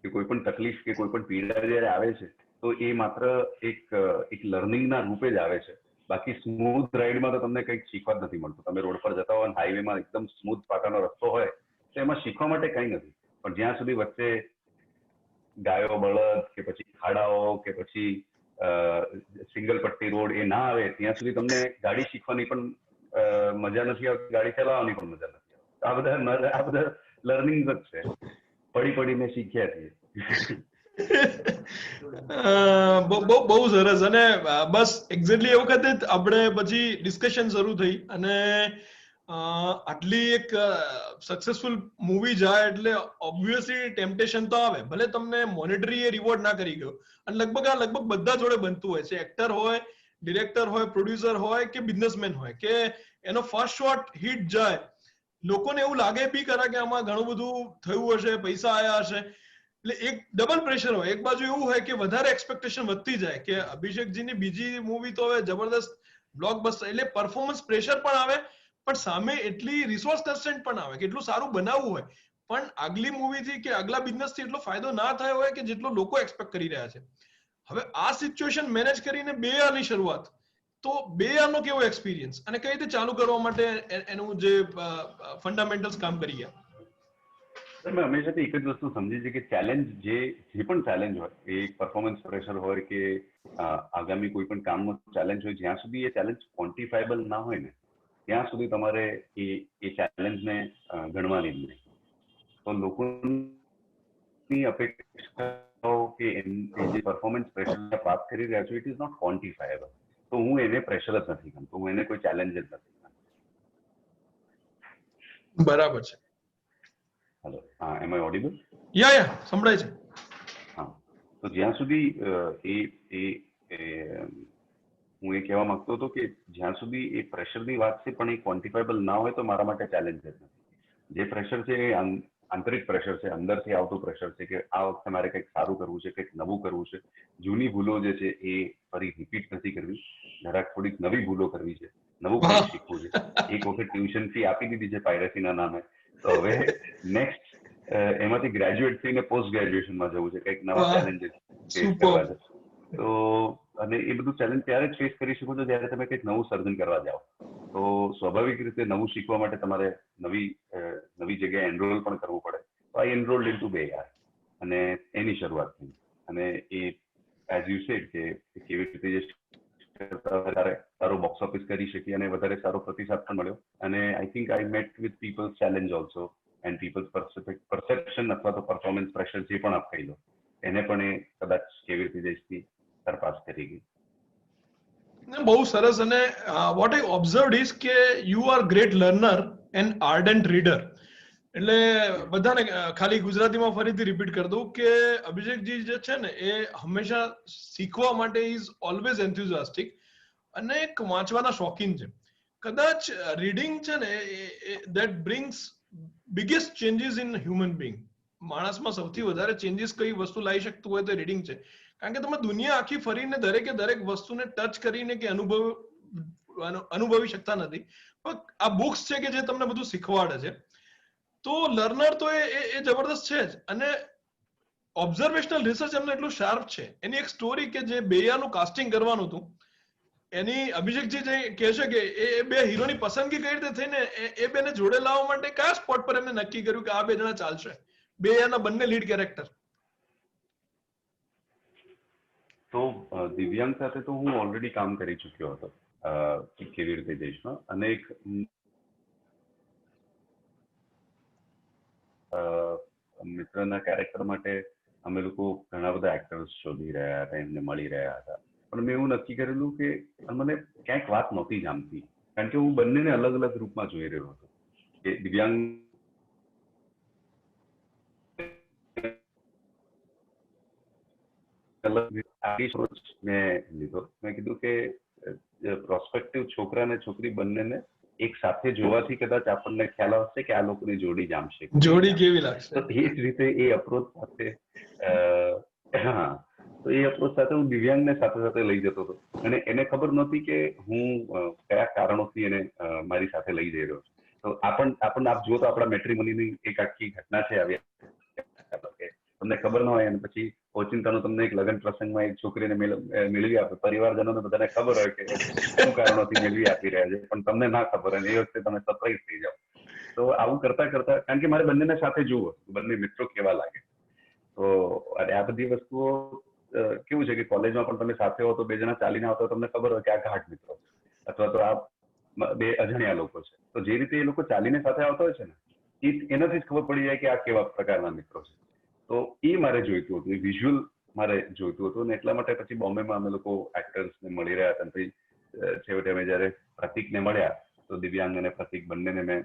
કે કોઈ પણ તકલીફ કે કોઈ પણ પીડા જયારે આવે છે તો એ માત્ર એક લર્નિંગના રૂપે જ આવે છે. બાકી સ્મૂથ રાઈડમાં તો તમને કંઈક શીખવા જ નથી મળતું. તમે રોડ પર જતા હો અને હાઈવેમાં એકદમ સ્મૂથ પાટાનો રસ્તો હોય તો એમાં શીખવા માટે કંઈ નથી. પણ જ્યાં સુધી વચ્ચે ગાયો, બળદ કે પછી ખાડાઓ કે પછી સિંગલ પટ્ટી રોડ એ ના આવે ત્યાં સુધી તમને ગાડી શીખવાની પણ મજા નથી આવતી, ગાડી ચલાવવાની પણ મજા નથી આવતી. આ બધા લર્નિંગ જ છે, પડીને શીખ્યા છીએ. બહુ સરસ. અને બસ એક્ઝેક્ટલી એ વખતે આપણે પછી ડિસ્કશન શરૂ થઈ અને આટલી એક સક્સેસફુલ મૂવી જાય એટલે ઓબ્વિયસલી ટેમ્પટેશન તો આવે, ભલે તમને મોનેટરી રિવોર્ડ ના કરી ગયો. અને લગભગ બધા જોડે બનતું હોય છે, એક્ટર હોય, ડિરેક્ટર હોય, પ્રોડ્યુસર હોય કે બિઝનેસમેન હોય, કે એનો ફર્સ્ટ શોટ હિટ જાય, લોકોને એવું લાગે બી ખરા કે આમાં ઘણું બધું થયું હશે, પૈસા આયા હશે, એટલે એક ડબલ પ્રેશર હોય. એક બાજુ એવું હોય કે વધારે એક્સપેક્ટેશન વધતી જાય કે અભિષેકજીની બીજી મૂવી તો હવે જબરદસ્ત બ્લોકબસ્ટર, એટલે પરફોર્મન્સ પ્રેશર પણ આવે, પણ સામે એટલી રિસોર્સ કન્સ્ટ્રેન્ટ પણ આવે કે એટલું સારું બનાવવું હોય પણ આગલી મૂવીથી કે આગલા બિઝનેસથી એટલો ફાયદો ના થયો હોય કે જેટલો લોકો એક્સપેક્ટ કરી રહ્યા છે. હવે આ સિચ્યુએશન મેનેજ કરીને 2 યરની શરૂઆત, તો 2 યરનો કેવો એક્સપિરિયન્સ અને કઈ રીતે ચાલુ કરવા માટે એનું જે ફંડામેન્ટલ્સ કામ કરી ગયા? મેં હંમેશાથી એક જ વસ્તુ સમજી છે કે ચેલેન્જ જે પણ ચેલેન્જ હોય, એ પરફોર્મન્સ પ્રેશર હોય કે આગામી કોઈ પણ કામનો ચેલેન્જ હોય, જ્યાં સુધી એ ચેલેન્જ ક્વોન્ટિફાયેબલ ના હોય ને ત્યાં સુધી તમારે એ ચેલેન્જને ગણવાની જ નહીં. તો લોકોની અપેક્ષાઓ કે એ જે પરફોર્મન્સ પ્રેશર પ્રાપ્ત કરી રહ્યા છો, ઇટ ઇઝ નોટ ક્વોન્ટિફાયેબલ. તો હું એને પ્રેશર જ નથી ગણતો, હું એને કોઈ ચેલેન્જ જ નથી ગણતો. બરાબર છે. હેલો, એમ આઈ ઓડિબલ? યા સંભળાય છે. હા, તો જ્યાં સુધી હું એ કહેવા માંગતો હતો કે જ્યાં સુધી એ પ્રેશરની વાત છે પણ એ ક્વોન્ટિફાયેબલ ના હોય તો મારા માટે ચેલેન્જ જ નથી. જે પ્રેશર છે એ આંતરિક પ્રેશર છે, અંદરથી આવતું પ્રેશર છે કે આ વખતે મારે કંઈક સારું કરવું છે, કંઈક નવું કરવું છે, જૂની ભૂલો જે છે એ ફરી રિપીટ નથી કરવી, જરાક થોડીક નવી ભૂલો કરવી છે, નવું કંઈક શીખવું છે. એક વખત ટ્યુશન ફી આપી દીધી છે પાયરેસીના નામે, તો હવે નેક્સ્ટ એમાંથી ગ્રેજ્યુએટ થઈને પોસ્ટ ગ્રેજ્યુએશનમાં જવું છે, કંઈક નવા ચેલેન્જીસ ફેસ કરવા છે. તો અને એ બધું ચેલેન્જ ત્યારે જ ફેસ કરી શકો છો જ્યારે તમે કંઈક નવું સર્જન કરવા જાઓ. તો સ્વાભાવિક રીતે નવું શીખવા માટે તમારે નવી જગ્યાએ એનરોલ પણ કરવું પડે. તો આઈ એનરોલ્ડ ઇનટુ બેયાર અને એની શરૂઆત થઈ. અને એ એઝ યુ સેડ કે કેવી રીતે સારો બોક્સ ઓફિસ કરી શકી અને વધારે સારો પ્રતિસાદ પણ મળ્યો. અને I think I met with peoples challenge also and peoples perception અથવા તો પરફોર્મન્સ પ્રેશર જે પણ આપ કહી લો એને પણ એ કદાચ કેવી રીતે જઈશથી સરપાસ કરી ગઈ. બહુ સરસ. અને વોટ આઈ ઓબ્ઝર્વડ ઇઝ કે you are great learner and ardent reader. એટલે બધાને ખાલી ગુજરાતીમાં ફરીથી રિપીટ કરી દઉં કે અભિષેકજી જે છે ને એ હંમેશા શીખવા માટે ઇઝ ઓલવેઝ એન્થ્યુઝિયાસ્ટિક અને એક વાંચવાના શોખીન છે. કદાચ રીડિંગ છે ને that brings biggest changes in human being. માણસમાં સૌથી વધારે ચેન્જીસ કઈ વસ્તુ લાવી શકતું હોય તો રીડિંગ છે. કારણ કે તમે દુનિયા આખી ફરીને દરેક વસ્તુને ટચ કરીને કે અનુભવી શકતા નથી, પણ આ બુક્સ છે કે જે તમને બધું શીખવાડે છે. તો લર્નર તો એ જબરદસ્ત છે જ. અને ઓબ્ઝર્વેશનલ રિસર્ચ એમને એટલું શાર્પ છે. એની એક સ્ટોરી કે જે બેયાનું કાસ્ટિંગ કરવાનું હતું, એની અભિષેકજી જે કહે છે કે એ 2 હીરોની પસંદગી કઈ રીતે થઈને એ બેને જોડે લાવવા માટે કયા સ્પોટ પર એમને નક્કી કર્યું કે આ 2 જણા ચાલશે, બેયાના બંને લીડ કેરેક્ટર? તો દિવ્યાંગ સાથે તો હું ઓલરેડી કામ કરી ચૂક્યો હતો કેવી રીતે દેશમાં. અને એક મિત્રના કેરેક્ટર માટે અમે લોકો ઘણા બધા એક્ટર્સ શોધી રહ્યા હતા, એમને મળી રહ્યા હતા. પણ મેં એવું નક્કી કરેલું કે મને ક્યાંક વાત નહોતી જામતી, કારણ કે હું બંનેને અલગ અલગ રૂપમાં જોઈ રહ્યો હતો. કે દિવ્યાંગ મેં લીધો. મેં કીધું કે પ્રોસ્પેક્ટિવ છોકરા ને છોકરી બંનેને એક સાથે જોવાથી કદાચ આપણને ખ્યાલ આવશે કે આ લોકોની જોડી જામશે, જોડી કેવી લાગશે. તો એ જ રીતે એ અપ્રોચ સાથે હા, તો એ અપ્રોચ સાથે હું દિવ્યાંગને સાથે સાથે લઈ જતો હતો, અને એને ખબર નહોતી કે હું કયા કારણોથી એને મારી સાથે લઈ જઈ રહ્યો છું. તો આપણને આપ જુઓ તો આપણા મેટ્રીમોનીની એક આખી ઘટના છે આવી, તમને ખબર ન હોય અને પછી ઓચિંતાનું તમને એક લગ્ન પ્રસંગમાં એક છોકરીને મેળવી આપે, પરિવારજનોને બધાને ખબર હોય કે શું કારણોથી મેળવી આપી રહ્યા છે, પણ તમને ના ખબર, અને એ વખતે તમે સરપ્રાઈઝ થઈ જાઓ. તો આવું કરતા કરતા, કારણ કે મારે બંનેને સાથે જોવું, બંને મિત્રો કેવા લાગે. તો અને આ બધી વસ્તુઓ કેવું છે કે કોલેજમાં પણ તમે સાથે હો તો બે જણા ચાલીને આવતા તમને ખબર હોય કે આ ઘાટ મિત્રો છે, અથવા તો આ બે અજાણ્યા લોકો છે. તો જે રીતે એ લોકો ચાલીને સાથે આવતા હોય છે ને, એનાથી જ ખબર પડી જાય કે આ કેવા પ્રકારના મિત્રો છે. તો એ મારે જોઈતું હતું, એ વિઝ્યુઅલ મારે જોઈતું હતું, અને એટલા માટે પછી બોમ્બેમાં અમે લોકો એક્ટર્સને મળી રહ્યા હતા. પછી છેવટે અમે જયારે પ્રતિકને મળ્યા, તો દિવ્યાંગ અને પ્રતિક બંનેને મેં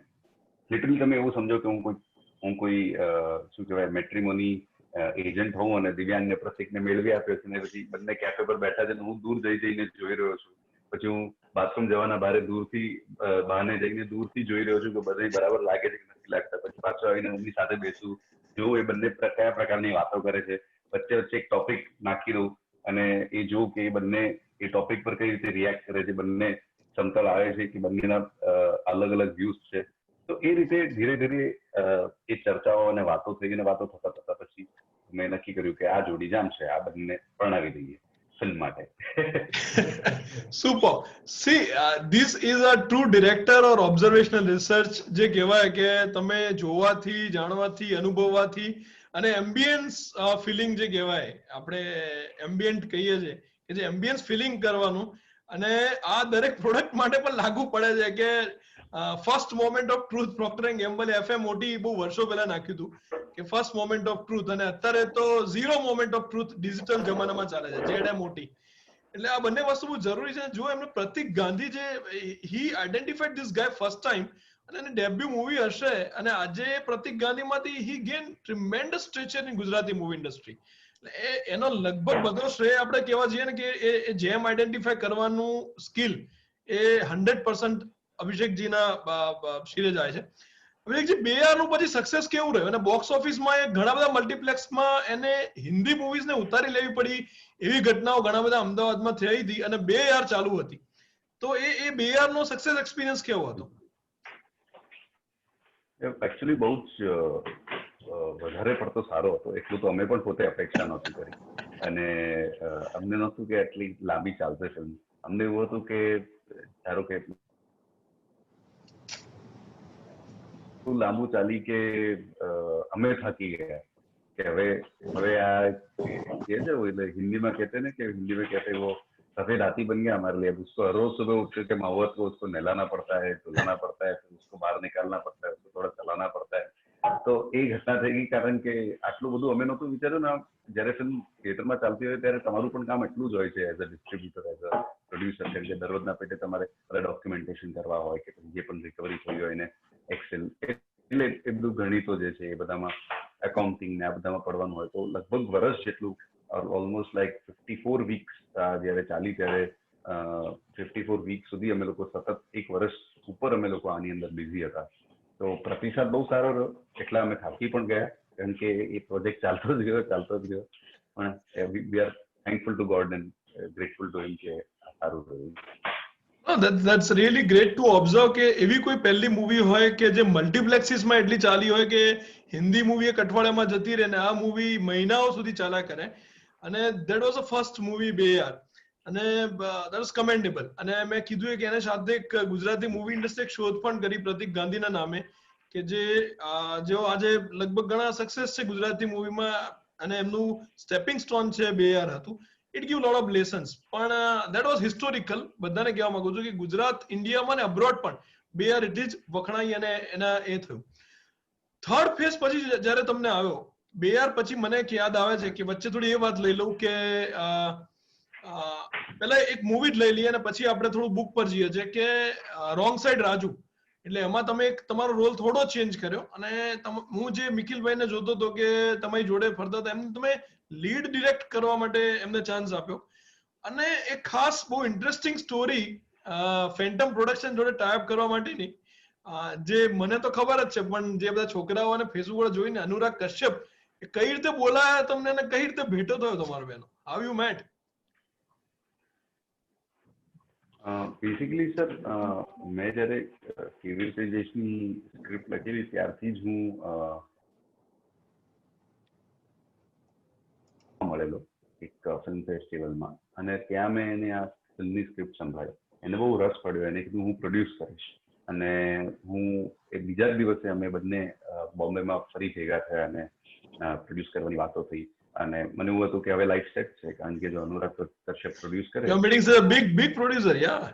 લિટરલી, તમે એવું સમજો કે હું કોઈ શું કહેવાય મેટ્રીમોની એજન્ટ હોઉં અને દિવ્યાંગને પ્રતિકને મેળવી આપ્યો છે, ને પછી બંને કેફે પર બેઠા છે, હું દૂર જઈને જોઈ રહ્યો છું. પછી હું બાથરૂમ જવાના બહાને જઈને દૂરથી જોઈ રહ્યો છું કે બધે બરાબર લાગે છે કે નથી લાગતા. પછી પાછો આવીને એમની સાથે બેસું, જોઉં એ બંને કયા પ્રકારની વાતો કરે છે, વચ્ચે વચ્ચે એક ટોપિક નાખી દઉં અને એ જોઉં કે એ બંને એ ટોપિક પર કઈ રીતે રિએક્ટ કરે છે, બંને સમતલ આવે છે કે બંનેના અલગ અલગ વ્યૂઝ છે. તો એ રીતે ધીરે ધીરે એ ચર્ચાઓ અને વાતો થઈ, અને વાતો થતા થતા પછી મેં નક્કી કર્યું કે આ જોડી જામશે, આ બંને પરણાવી દઈએ ફિલ્મ માટે. Super. See this is a true director or observational research, જે કહેવાય કે તમે જોવાથી, જાણવાથી, અનુભવવાથી, અને એમ્બિયન્સ ફિલિંગ જે કહેવાય, આપણે એમ્બિયન્ટ કહીએ છીએ કે જે એમ્બિયન્સ ફિલિંગ કરવાનું, અને આ દરેક પ્રોડક્ટ માટે પણ લાગુ પડે છે કે first moment of truth Procter and gamble FMOT બહુ વર્ષો પહેલા નાખ્યું હતું કે ફર્સ્ટ મોમેન્ટ ઓફ ટ્રુથ, અને અત્યારે તો zero moment of truth digital જમાનામાં ચાલે છે, ZMOT. એટલે આ બંને વસ્તુ બહુ જરૂરી છે. જો એમને પ્રતિક ગાંધી, જે he identified this guy first time, અને એની ડેબ્યુ મૂવી હશે, અને આજે પ્રતિક ગાંધીમાંથી he gain tremendous stature in Gujarati movie industry. એનો લગભગ બધો શ્રેય આપણે કહેવા જઈએ ને કે એ જેમ આઈડેન્ટિફાય કરવાનું સ્કિલ એ 100% અભિષેકજીના શિરે જાય છે. અભિષેકજી, 2R નું પછી સક્સેસ કેવું રહ્યું, અને બોક્સ ઓફિસમાં એ ઘણા બધા મલ્ટીપ્લેક્સમાં એને હિન્દી મૂવીઝને ઉતારી લેવી પડી, એવી ઘટનાઓ ઘણા બધા અમદાવાદમાં થઈ હતી, અને 2R ચાલુ હતી. તો એ 2R નો સક્સેસ એક્સપિરિયન્સ કેવો હતો? એકચ્યુઅલી બહુ જ વધારે પડતો સારો હતો. એટલું તો અમે પણ પોતે અપેક્ષા નહોતી કરી, અને અમને નહોતું કે આટલી લાંબી ચાલશે ફિલ્મ. અમને એવું હતું કે ધારો કે લાંબુ ચાલી કે અમે થાકી ગયા કે હવે આ કે છે, એટલે હિન્દીમાં કહેते ना कि हिंदी में कहते वो सफेद हाथी बन गया हमारे लिए. उसको रोज सुबह उठ के माहौत को उसको नहलाना पड़ता है, धुलाना पड़ता है, फिर उसको बाहर निकालना पड़ता है, उसको थोड़ा चलाना पड़ता है. તો એ ઘટના થઈ ગઈ, કારણ કે આટલું બધું અમે નહોતું વિચાર્યું ને. જયારે ફિલ્મ થિયેટરમાં ચાલતી હોય ત્યારે તમારું પણ કામ એટલું જ હોય છે as a distributor, as a producer, કે દરરોજના પેટે તમારે ડોક્યુમેન્ટેશન કરવા હોય કે જે પણ રિકવરી થઈ હોય એને એક્સેલ, એટલે એ બધું ગણિતો જે છે એ બધામાં, એકાઉન્ટિંગ ને આ બધામાં પડવાનું હોય. તો લગભગ વર્ષ જેટલું, ઓલમોસ્ટ લાઈક 54 વીક્સ જયારે ચાલી, ત્યારે 54 વીક સુધી અમે લોકો સતત એક વર્ષ ઉપર અમે લોકો આની અંદર બિઝી હતા. તો પ્રતિસાદ બહુ સારો રહ્યો, એટલા અમે થાકી પણ ગયા, કારણ કે એ પ્રોજેક્ટ ચાલતો જ ગયો. પણ we are thankful two God and grateful to him કે સારું રહ્યું. That's really great to observe કે એવી કોઈ પહેલી મૂવી હોય કે જે મલ્ટીપ્લેક્સીસમાં એટલી ચાલી હોય કે હિન્દી મૂવી એક અઠવાડિયામાં જતી રહે, ને આ મૂવી મહિનાઓ સુધી ચાલ્યા કરે, અને that was the first movie 2R, અને that was commendable. અને મેં કીધું કે એને સાથે એક ગુજરાતી મૂવી ઇન્ડસ્ટ્રી એક શોધ પણ કરી પ્રતિક ગાંધીના નામે, કે જેઓ આજે લગભગ ઘણા સક્સેસ છે ગુજરાતી મૂવીમાં, અને એમનું સ્ટેપિંગ સ્ટોન છે 2R હતું. It give lot of lessons. પણ દેટ વોઝ હિસ્ટોરિકલ. બધાને કહેવા માંગુ છું કે ગુજરાત, ઇન્ડિયામાં ને અબ્રોડ પણ 2R ઇટ ઇઝ વખણાઈ, અને એના એ થયું. થર્ડ ફેઝ પછી જયારે તમને આવ્યો 2R પછી, મને યાદ આવે છે કે વચ્ચે થોડી એ વાત લઈ લઉં કે પેલા એક મૂવી જ લઈ લઈએ અને પછી આપણે થોડું બુક પર જઈએ છે કે રોંગ સાઈડ રાજુ. એટલે એમાં તમે એક તમારો રોલ થોડો ચેન્જ કર્યો અને હું જે મિકિલભાઈને જોતો હતો કે તમારી જોડે ફરતા હતા એમને તમે લીડ ડિરેક્ટ કરવા માટે એમને ચાન્સ આપ્યો અને એક ખાસ બહુ ઇન્ટરેસ્ટિંગ સ્ટોરી ફેન્ટમ પ્રોડક્શન જોડે ટાઈપ કરવા માટેની જે મને તો ખબર જ છે પણ જે બધા છોકરાઓ અને ફેસબુક પર જોઈને અનુરાગ કશ્યપ કઈ રીતે બોલાયા તમને અને કઈ રીતે ભેટો થયો તમારો બેનો? How you met? Basically sir મેં જયારે કેવી રીતે દેશની સ્ક્રિપ્ટ લખેલી ત્યારથી જ હું મળેલો એક ફિલ્મ ફેસ્ટિવલમાં અને ત્યાં મેં એને આ ફિલ્મની સ્ક્રિપ્ટ સંભાળી. એને બહુ રસ પડ્યો. એને કીધું હું પ્રોડ્યુસ કરીશ અને હું એ બીજા જ દિવસે અમે બંને બોમ્બેમાં ફરી ભેગા થયા અને પ્રોડ્યુસ કરવાની વાતો થઈ અને મને એવું હતું કે હવે લાઈફ સેટ છે કારણ કે જો અનુરાગ કશ્યપ પ્રોડ્યુસ કરે બિગ પ્રોડ્યુસર યાર.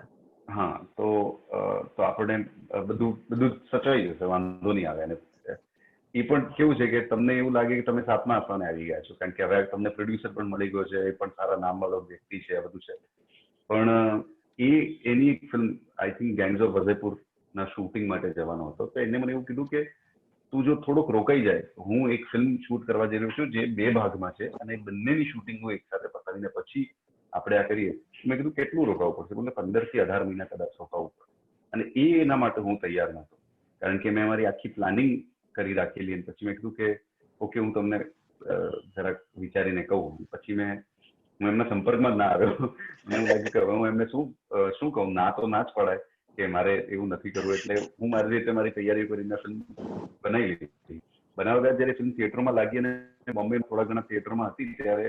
હા તો આપણે બધું સચવાઈ જશે, વાંધો નહીં આવે. અને એ પણ કેવું છે કે તમને એવું લાગે કે તમે સાતમા આસમાને આવી ગયા છો કારણ કે હવે તમને પ્રોડ્યુસર પણ મળી ગયો છે, એ પણ સારા નામવાળો વ્યક્તિ છે, આ બધું છે. પણ એની એક film I think gangs of Wasseypur ના શૂટિંગ માટે જવાનો હતો તો એને મને એવું કીધું કે તું જો થોડોક રોકાઈ જાય, હું એક ફિલ્મ શૂટ કરવા જઈ રહ્યો છું જે 2 ભાગમાં છે અને બંનેની શૂટિંગ હું એક સાથે પતાવીને પછી આપણે આ કરીએ. મેં કીધું કેટલું રોકાવું પડશે? બોલે 15 થી 18 મહિના કદાચ રોકાવું પડે. અને એના માટે હું તૈયાર નહોતો કારણ કે મેં મારી આખી પ્લાનિંગ કરી રાખેલી અને પછી મેં કીધું કે ઓકે હું તમને જરાક વિચારીને કહું. પછી હું એમના સંપર્કમાં જ ના આવ્યો. મને એવું લાગ્યું કે હું એમને શું કહું, ના તો ના જ પડાય કે મારે એવું નથી કરવું. એટલે હું મારી રીતે મારી તૈયારી કરીને ફિલ્મ બનાવી લીધી. બનાવતા જયારે ફિલ્મ થિયેટરમાં લાગી અને બોમ્બે થોડા ઘણા થિયેટરમાં હતી ત્યારે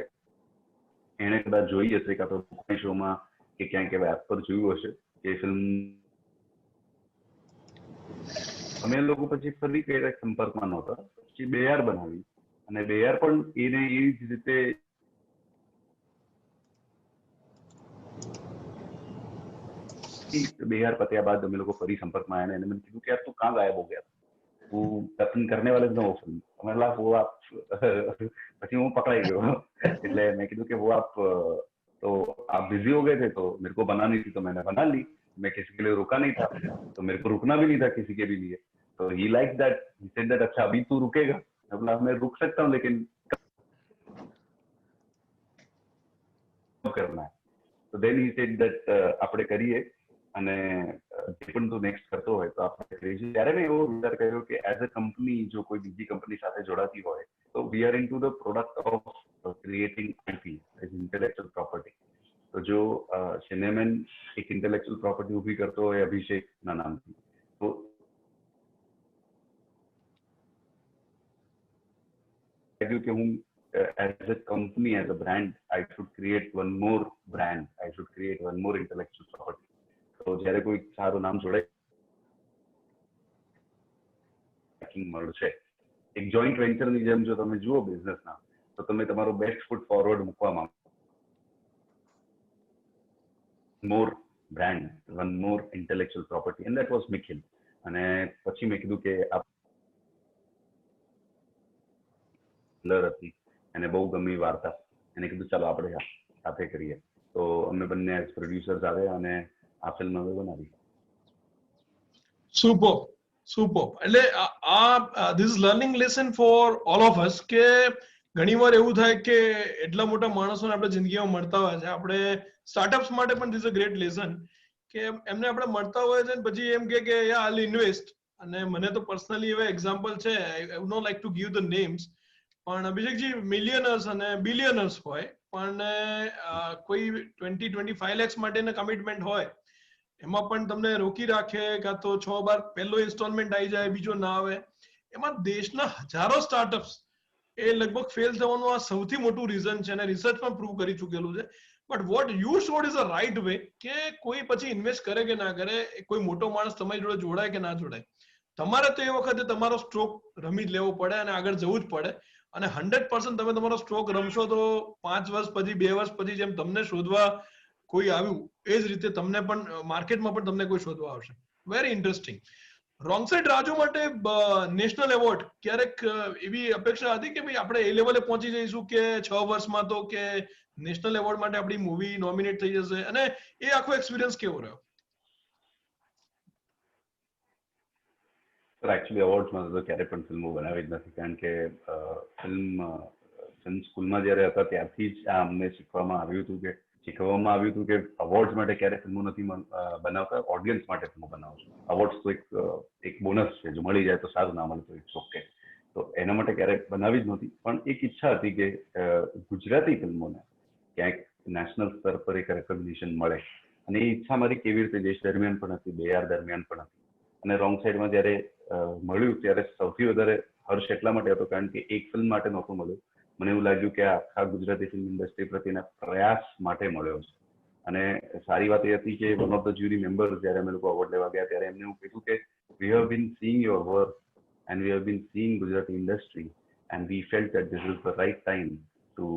એને કદાચ જોઈ હશે કાં તો શોમાં કે ક્યાંક એવા એપ પર જોયું હશે કે ફિલ્મ. અમે લોકો પછી ફરી કઈ સંપર્કમાં નહોતા. પછી બેયાર બનાવી અને બેયાર પણ એને એ જ રીતે बेहर पत्या बाद हम लोग को फरी संपर्क में आया मैंने कहा कि यार तू कहाँ गायब हो गया, वो दफन करने वाले दिन वो फिल्म मतलब वो आप પછી હું પકડાઈ ગયો. એટલે મેં કીધું કે वो तो आप बिजी हो गए थे तो मेरे को बनानी थी तो मैंने बना ली. मैं किसी के लिए रुका नहीं था तो मेरे को रुकना भी नहीं था किसी के भी लिए. तो he like that, he said that अच्छा अभी तू रुकेगा? मतलब मैं रुक सकता हूँ लेकिन करना है. तो देन ही सेड दैट આપણે કરીએ અને જે પણ તું નેક્સ્ટ કરતો હોય તો આપણે કરીએ. ત્યારે મેં એવો વિચાર કર્યો કે એઝ અ કંપની જો કોઈ બીજી કંપની સાથે જોડાતી હોય તો we are in to the product of creating IP as intellectual property. તો જો સિનેમેન એક ઇન્ટેલેક્ચુઅલ પ્રોપર્ટી ઊભી કરતો હોય અભિષેકના નામથી તો કે હું as a company, as a brand, I should create one more brand. I should create one more intellectual property. તો જ્યારે કોઈ સારું નામ જોડાય મળશે એક જોઈન્ટ વેન્ચરની જેમ જો તમે જુઓ બિઝનેસના તો તમે તમારો બેસ્ટ ફૂટ ફોરવર્ડ મૂકવા માંગો. More brand, one more intellectual property and that was Mikhil. અને પછી મેં કીધું કે હતી એને બહુ ગમી વાર્તા. એને કીધું ચાલો આપણે સાથે કરીએ. તો અમે બંને એઝ પ્રોડ્યુસર્સ આવ્યા અને આ ફિલ્મ હવે બનાવી. Super super. એટલે this is learning lesson for all of us કે ઘણીવાર એવું થાય કે એટલા મોટા માણસોને આપણે જિંદગીમાં મળતા હોય છે. આપણે સ્ટાર્ટઅપ્સ માટે પણ ધીસ અ ગ્રેટ લેસન કે એમને આપણે મળતા હોય છે પછી એમ કે યા આઈલ ઇન્વેસ્ટ. અને મને તો પર્સનલી એવા એક્ઝામ્પલ છે, I would not like to give the names, પણ અભિષેકજી મિલિયનર્સ અને બિલિયનર્સ હોય પણ કોઈ 20-25 lakhs માટેના કમિટમેન્ટ હોય એમાં પણ તમને રોકી રાખે કાં તો 6 બાર પહેલો ઇન્સ્ટોલમેન્ટ આવી જાય બીજો ના આવે. એમાં દેશના હજારો સ્ટાર્ટઅપ્સ એ લગભગ ફેલ થવાનું આ સૌથી મોટું રીઝન છે અને રિસર્ચમાં પ્રૂવ કરી ચૂકેલું છે. But what you showed is a right way કે કોઈ પછી ઇન્વેસ્ટ કરે કે ના કરે, કોઈ મોટો માણસ તમારી જોડે જોડાય કે ના જોડાય, તમારે તો એ વખતે તમારો સ્ટ્રોક રમી જ લેવો પડે અને આગળ જવું જ પડે. અને 100% તમે તમારો સ્ટ્રોક રમશો તો 5 વર્ષ પછી 2 વર્ષ પછી જેમ તમને શોધવા કોઈ આવ્યું એ જ રીતે તમને પણ માર્કેટમાં પણ તમને કોઈ શોધવા આવશે. Very interesting. Wrong side Raju માટે નેશનલ એવોર્ડ ક્યારેક એવી અપેક્ષા હતી કે ભાઈ આપણે એ લેવલે પહોંચી જઈશું કે 6 વર્ષમાં તો કે નેશનલ એવોર્ડ માટે આપણી મૂવી નોમિનેટ થઈ જશે, અને એ આખો એક્સપિરિયન્સ કેવો રહ્યો? સર એકચ્યુઅલી અવોર્ડ્સમાં તો ક્યારે પણ ફિલ્મો બનાવી જ નથી, કારણ કે ફિલ્મ સ્કૂલમાં જ્યારે હતા ત્યારથી જ આ અમને શીખવવામાં આવ્યું હતું કે અવોર્ડ્સ માટે ક્યારે ફિલ્મો નથી બનાવતા, ઓડિયન્સ માટે ફિલ્મો બનાવો છો. અવોર્ડ્સ તો એક બોનસ છે, જો મળી જાય તો સારું, ના મળે તો ઇટ્સ ઓકે. તો એના માટે ક્યારે બનાવી જ નહોતી. પણ એક ઈચ્છા હતી કે ગુજરાતી ફિલ્મોને ક્યાંક નેશનલ સ્તર પર એક રેકોગ્નિશન મળે, અને એ ઈચ્છા મારી કેવી રીતે દેશ દરમિયાન પણ હતી, 2000 દરમિયાન પણ હતી. અને રોંગ સાઈડમાં જ્યારે મળ્યું ત્યારે સૌથી વધારે હર્ષ એટલા માટે હતો કારણ કે એક ફિલ્મ માટે નહોતું મળ્યું. મને એવું લાગ્યું કે આખા ગુજરાતી ફિલ્મ ઇન્ડસ્ટ્રી પ્રત્યેના પ્રયાસ માટે મળ્યો છે. અને સારી વાત એ હતી કે one of the jury members જ્યારે અમે લોકો અવોર્ડ લેવા ગયા ત્યારે એમને એવું કીધું કે we have been seeing your work and we have been seeing Gujarati industry and we felt that this is the right time to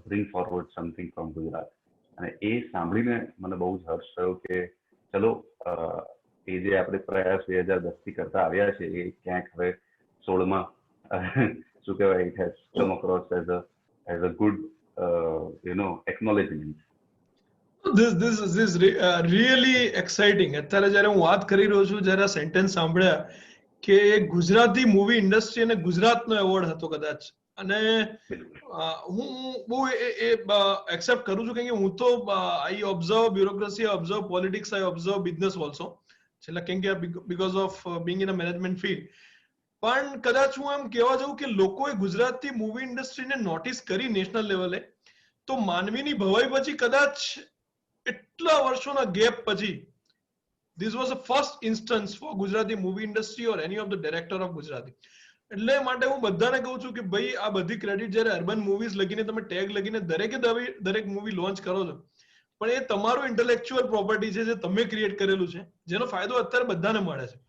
bring forward something from Gujarat. અને એ સાંભળીને મને બહુ જ હર્ષ થયો કે ચલો એ જે આપણે પ્રયાસ 2010 થી કરતા આવ્યા છે એ ક્યાંક હવે 16માં શું કહેવાય, it has come across as a good acknowledgement. This is really exciting. અત્યારે જ્યારે હું વાત કરી રહ્યો છું, જ્યારે આ સેન્ટેન્સ સાંભળ્યા કે ગુજરાતી મૂવી ઇન્ડસ્ટ્રી અને ગુજરાતનો એવોર્ડ હતો કદાચ, અને હું બહુ એક્સેપ્ટ કરું છું, કેમ કે હું તો આઈ ઓબ્ઝર્વ બ્યુરોક્રેસી, આઈ ઓબ્ઝર્વ પોલિટિક્સ, આઈ ઓબ્ઝર્વ બિઝનેસ ઓલ્સો, છેલ્લા કેમ કે because of being in a management field. પણ કદાચ હું એમ કહેવા જાઉં કે લોકોએ ગુજરાતી મૂવી ઇન્ડસ્ટ્રીને નોટિસ કરી નેશનલ લેવલે, તો માનવીની ભવાઈ પછી કદાચ એટલા વર્ષોના ગેપ પછી this was the first instance for Gujarati movie industry or any of the director of Gujarati. એટલે માટે હું બધાને કહું છું કે ભાઈ આ બધી ક્રેડિટ જ્યારે અર્બન મૂવીઝ લગીને તમે ટેગ લગીને દરેક મૂવી લોન્ચ કરો છો, પણ એ તમારું ઇન્ટેલેક્ચ્યુઅલ પ્રોપર્ટી છે જે તમે ક્રિએટ કરેલું છે, જેનો ફાયદો અત્યારે બધાને મળે છે,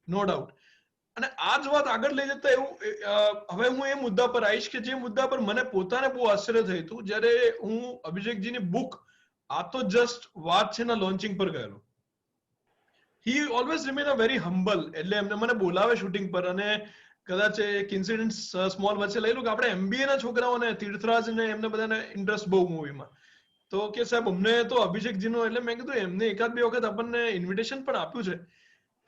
નો ડાઉટ. અને આ જ વાત આગળ લઈ જતા એવું હવે હું એ મુદ્દા પર આવીશ કે જે મુદ્દા પર મને પોતાને બહુ આશ્ચર્ય થયું હતું જ્યારે હું અભિષેકજીની બુક આ તો જસ્ટ વાત છે ના લોન્ચિંગ પર ગયેલો. He always remain a very humble. એટલે એમને મને બોલાવે શૂટિંગ પર, અને કદાચ એક ઇન્સિડન્ટ સ્મોલ વચ્ચે લઈ લો કે આપણે MBA ના છોકરાઓને તીર્થરાજ ને એમને બધાને ઇન્ટરેસ્ટ બહુ મૂવીમાં, તો કે સાહેબ અમને તો અભિષેકજીનો, એટલે મેં કીધું એમને એકાદ બે વખત આપણને ઇન્વિટેશન પણ આપ્યું છે,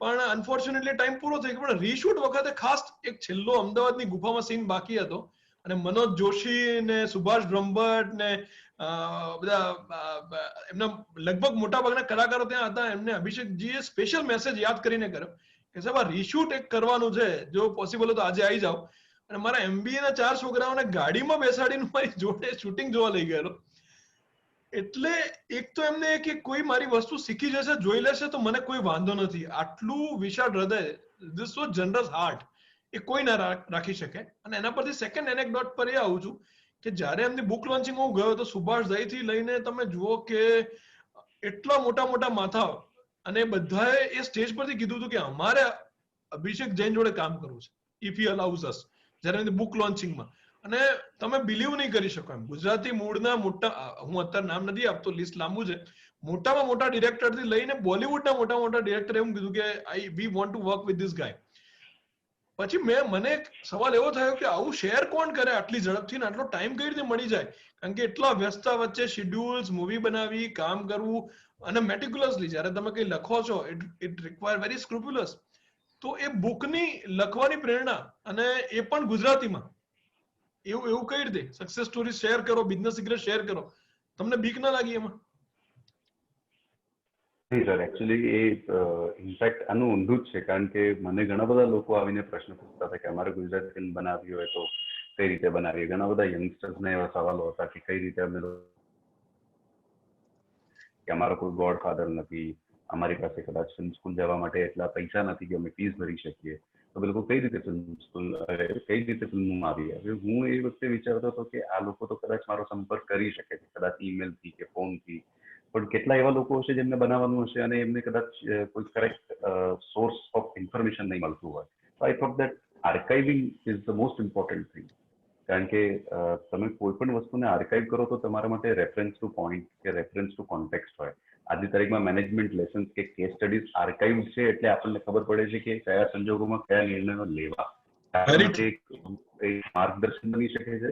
પણ અનફોર્ચ્યુનેટલી ટાઈમ પૂરો થઈ ગયો. પણ રીશૂટ વખતે ખાસ એક છેલ્લો અમદાવાદની ગુફામાં સીન બાકી હતો, અને મનોજ જોશી ને સુભાષ બ્રહ્મભટ્ટ ને બધા એમના લગભગ મોટા ભાગના કલાકારો ત્યાં હતા. એમને અભિષેકજીએ સ્પેશિયલ મેસેજ યાદ કરીને કર્યો કે સાહેબ આ રીશૂટ એક કરવાનું છે, જો પોસિબલ હોય તો આજે આવી જાઓ. અને મારા MBA ના 4 છોકરાઓને ગાડીમાં બેસાડીને મારી જોડે શૂટિંગ જોવા લઈ ગયેલો. એટલે એક તો એમને કે કોઈ મારી વસ્તુ શીખી જશે, જોઈ લેશે તો મને કોઈ વાંધો નથી, આટલું વિશાળ હૃદય, ધીસ વોઝ જનરસ હાર્ટ, એ કોઈ ના રાખી શકે. અને એના પરથી સેકન્ડ એનેક્ડોટ પર એ આવું છું કે જ્યારે એમની બુક લોન્ચિંગ હું ગયો તો સુભાષ થી લઈને તમે જુઓ કે એટલા મોટા મોટા માથાઓ, અને બધાએ એ સ્ટેજ પરથી કીધું હતું કે અમારે અભિષેક જૈન જોડે કામ કરવું છે, ઇફ હી અલાઉઝ અસ, જ્યારે એમની બુક લોન્ચિંગમાં. અને તમે બિલીવ નહીં કરી શકો એમ, ગુજરાતી મૂળના મોટા, હું અત્યારે નામ નથી આપતો, લિસ્ટ લાંબુ છે, મોટામાં મોટા ડિરેક્ટરથી લઈને બોલિવૂડના મોટા મોટા ડિરેક્ટરે એમ કીધું કે we want to work with this guy. પછી મને એક સવાલ એવો થયો કે આવું શેર કોણ કરે આટલી ઝડપથી, ને આટલો ટાઈમ કઈ રીતે મળી જાય, કારણ કે એટલા વ્યસ્તતા વચ્ચે શેડ્યુલ્સ, મૂવી બનાવી, કામ કરવું, અને મેટિક્યુલસલી જ્યારે તમે કંઈ લખો છો ઇટ રિક્વાયર વેરી સ્ક્રુપ્યુલસ. તો એ બુકની લખવાની પ્રેરણા, અને એ પણ ગુજરાતીમાં, એવું કઈ રીતે સક્સેસ સ્ટોરી શેર કરો, બિઝનેસ સિક્રેટ શેર કરો, તમને બીક ના લાગી એમાં? નહીં સર, એકચ્યુઅલી એ ઇનફેક્ટ આનું ઊંધું જ છે, કારણ કે મને ઘણા બધા લોકો આવીને પ્રશ્ન પૂછતા હતા કે અમારે ગુજરાતી ફિલ્મ બનાવવી હોય તો કઈ રીતે બનાવીએ. ઘણા બધા યંગસ્ટર્સને એવા સવાલો હતા કે કઈ રીતે અમે, કે અમારો કોઈ ગોડ ફાધર નથી, અમારી પાસે કદાચ ફિલ્મ સ્કૂલ જવા માટે એટલા પૈસા નથી કે અમે ફીસ ભરી શકીએ, તો એ લોકો કઈ રીતે ફિલ્મમાં આવીએ. હવે હું એ વખતે વિચારતો હતો કે આ લોકો તો કદાચ મારો સંપર્ક કરી શકે છે, કદાચ ઈમેલથી કે ફોનથી, પણ કેટલા એવા લોકો હશે જેમને બનાવવાનું હશે અને એમને કદાચ કોઈ કરેક્ટ સોર્સ ઓફ ઇન્ફોર્મેશન નહીં મળતું હોય. તો I thought that archiving is the most important thing. કારણ કે તમે કોઈ પણ વસ્તુને આર્કાઇવ કરો તો તમારા માટે રેફરન્સ ટુ પોઈન્ટ કે રેફરન્સ ટુ કોન્ટેક્સ્ટ હોય. આજની તારીખમાં મેનેજમેન્ટ લેસન્સ કે કેસ સ્ટડીઝ આર્કાઇવ છે, એટલે આપણને ખબર પડે છે કે કયા સંજોગોમાં કયા નિર્ણયો લેવા, એક માર્ગદર્શન બની શકે છે.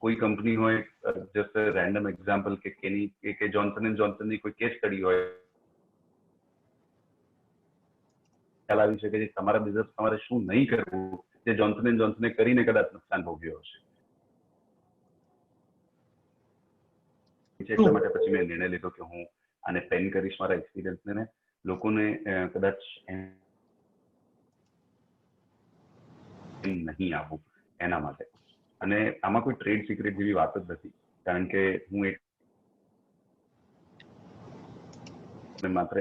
કોઈ કંપની હોય, જસ્ટ રેન્ડમ એક્ઝામ્પલ કે જોન્સન એન્ડ જોન્સન ની કોઈ કેસ સ્ટડી હોય, ખ્યાલ આવી શકે છે તમારા બિઝનેસ તમારે શું નહીં કરવું, જે જોન્સન એન્ડ જોન્સને કરીને કદાચ નુકસાન ભોગ્યો હશે. એટલા માટે પછી મેં નિર્ણય લીધો કે હું આને પેન કરીશ મારા એક્સપિરિયન્સને, લોકોને કદાચ નહીં આપું એના માટે. અને આમાં કોઈ ટ્રેડ સિક્રેટ જેવી વાત જ નથી, કારણ કે હું માત્ર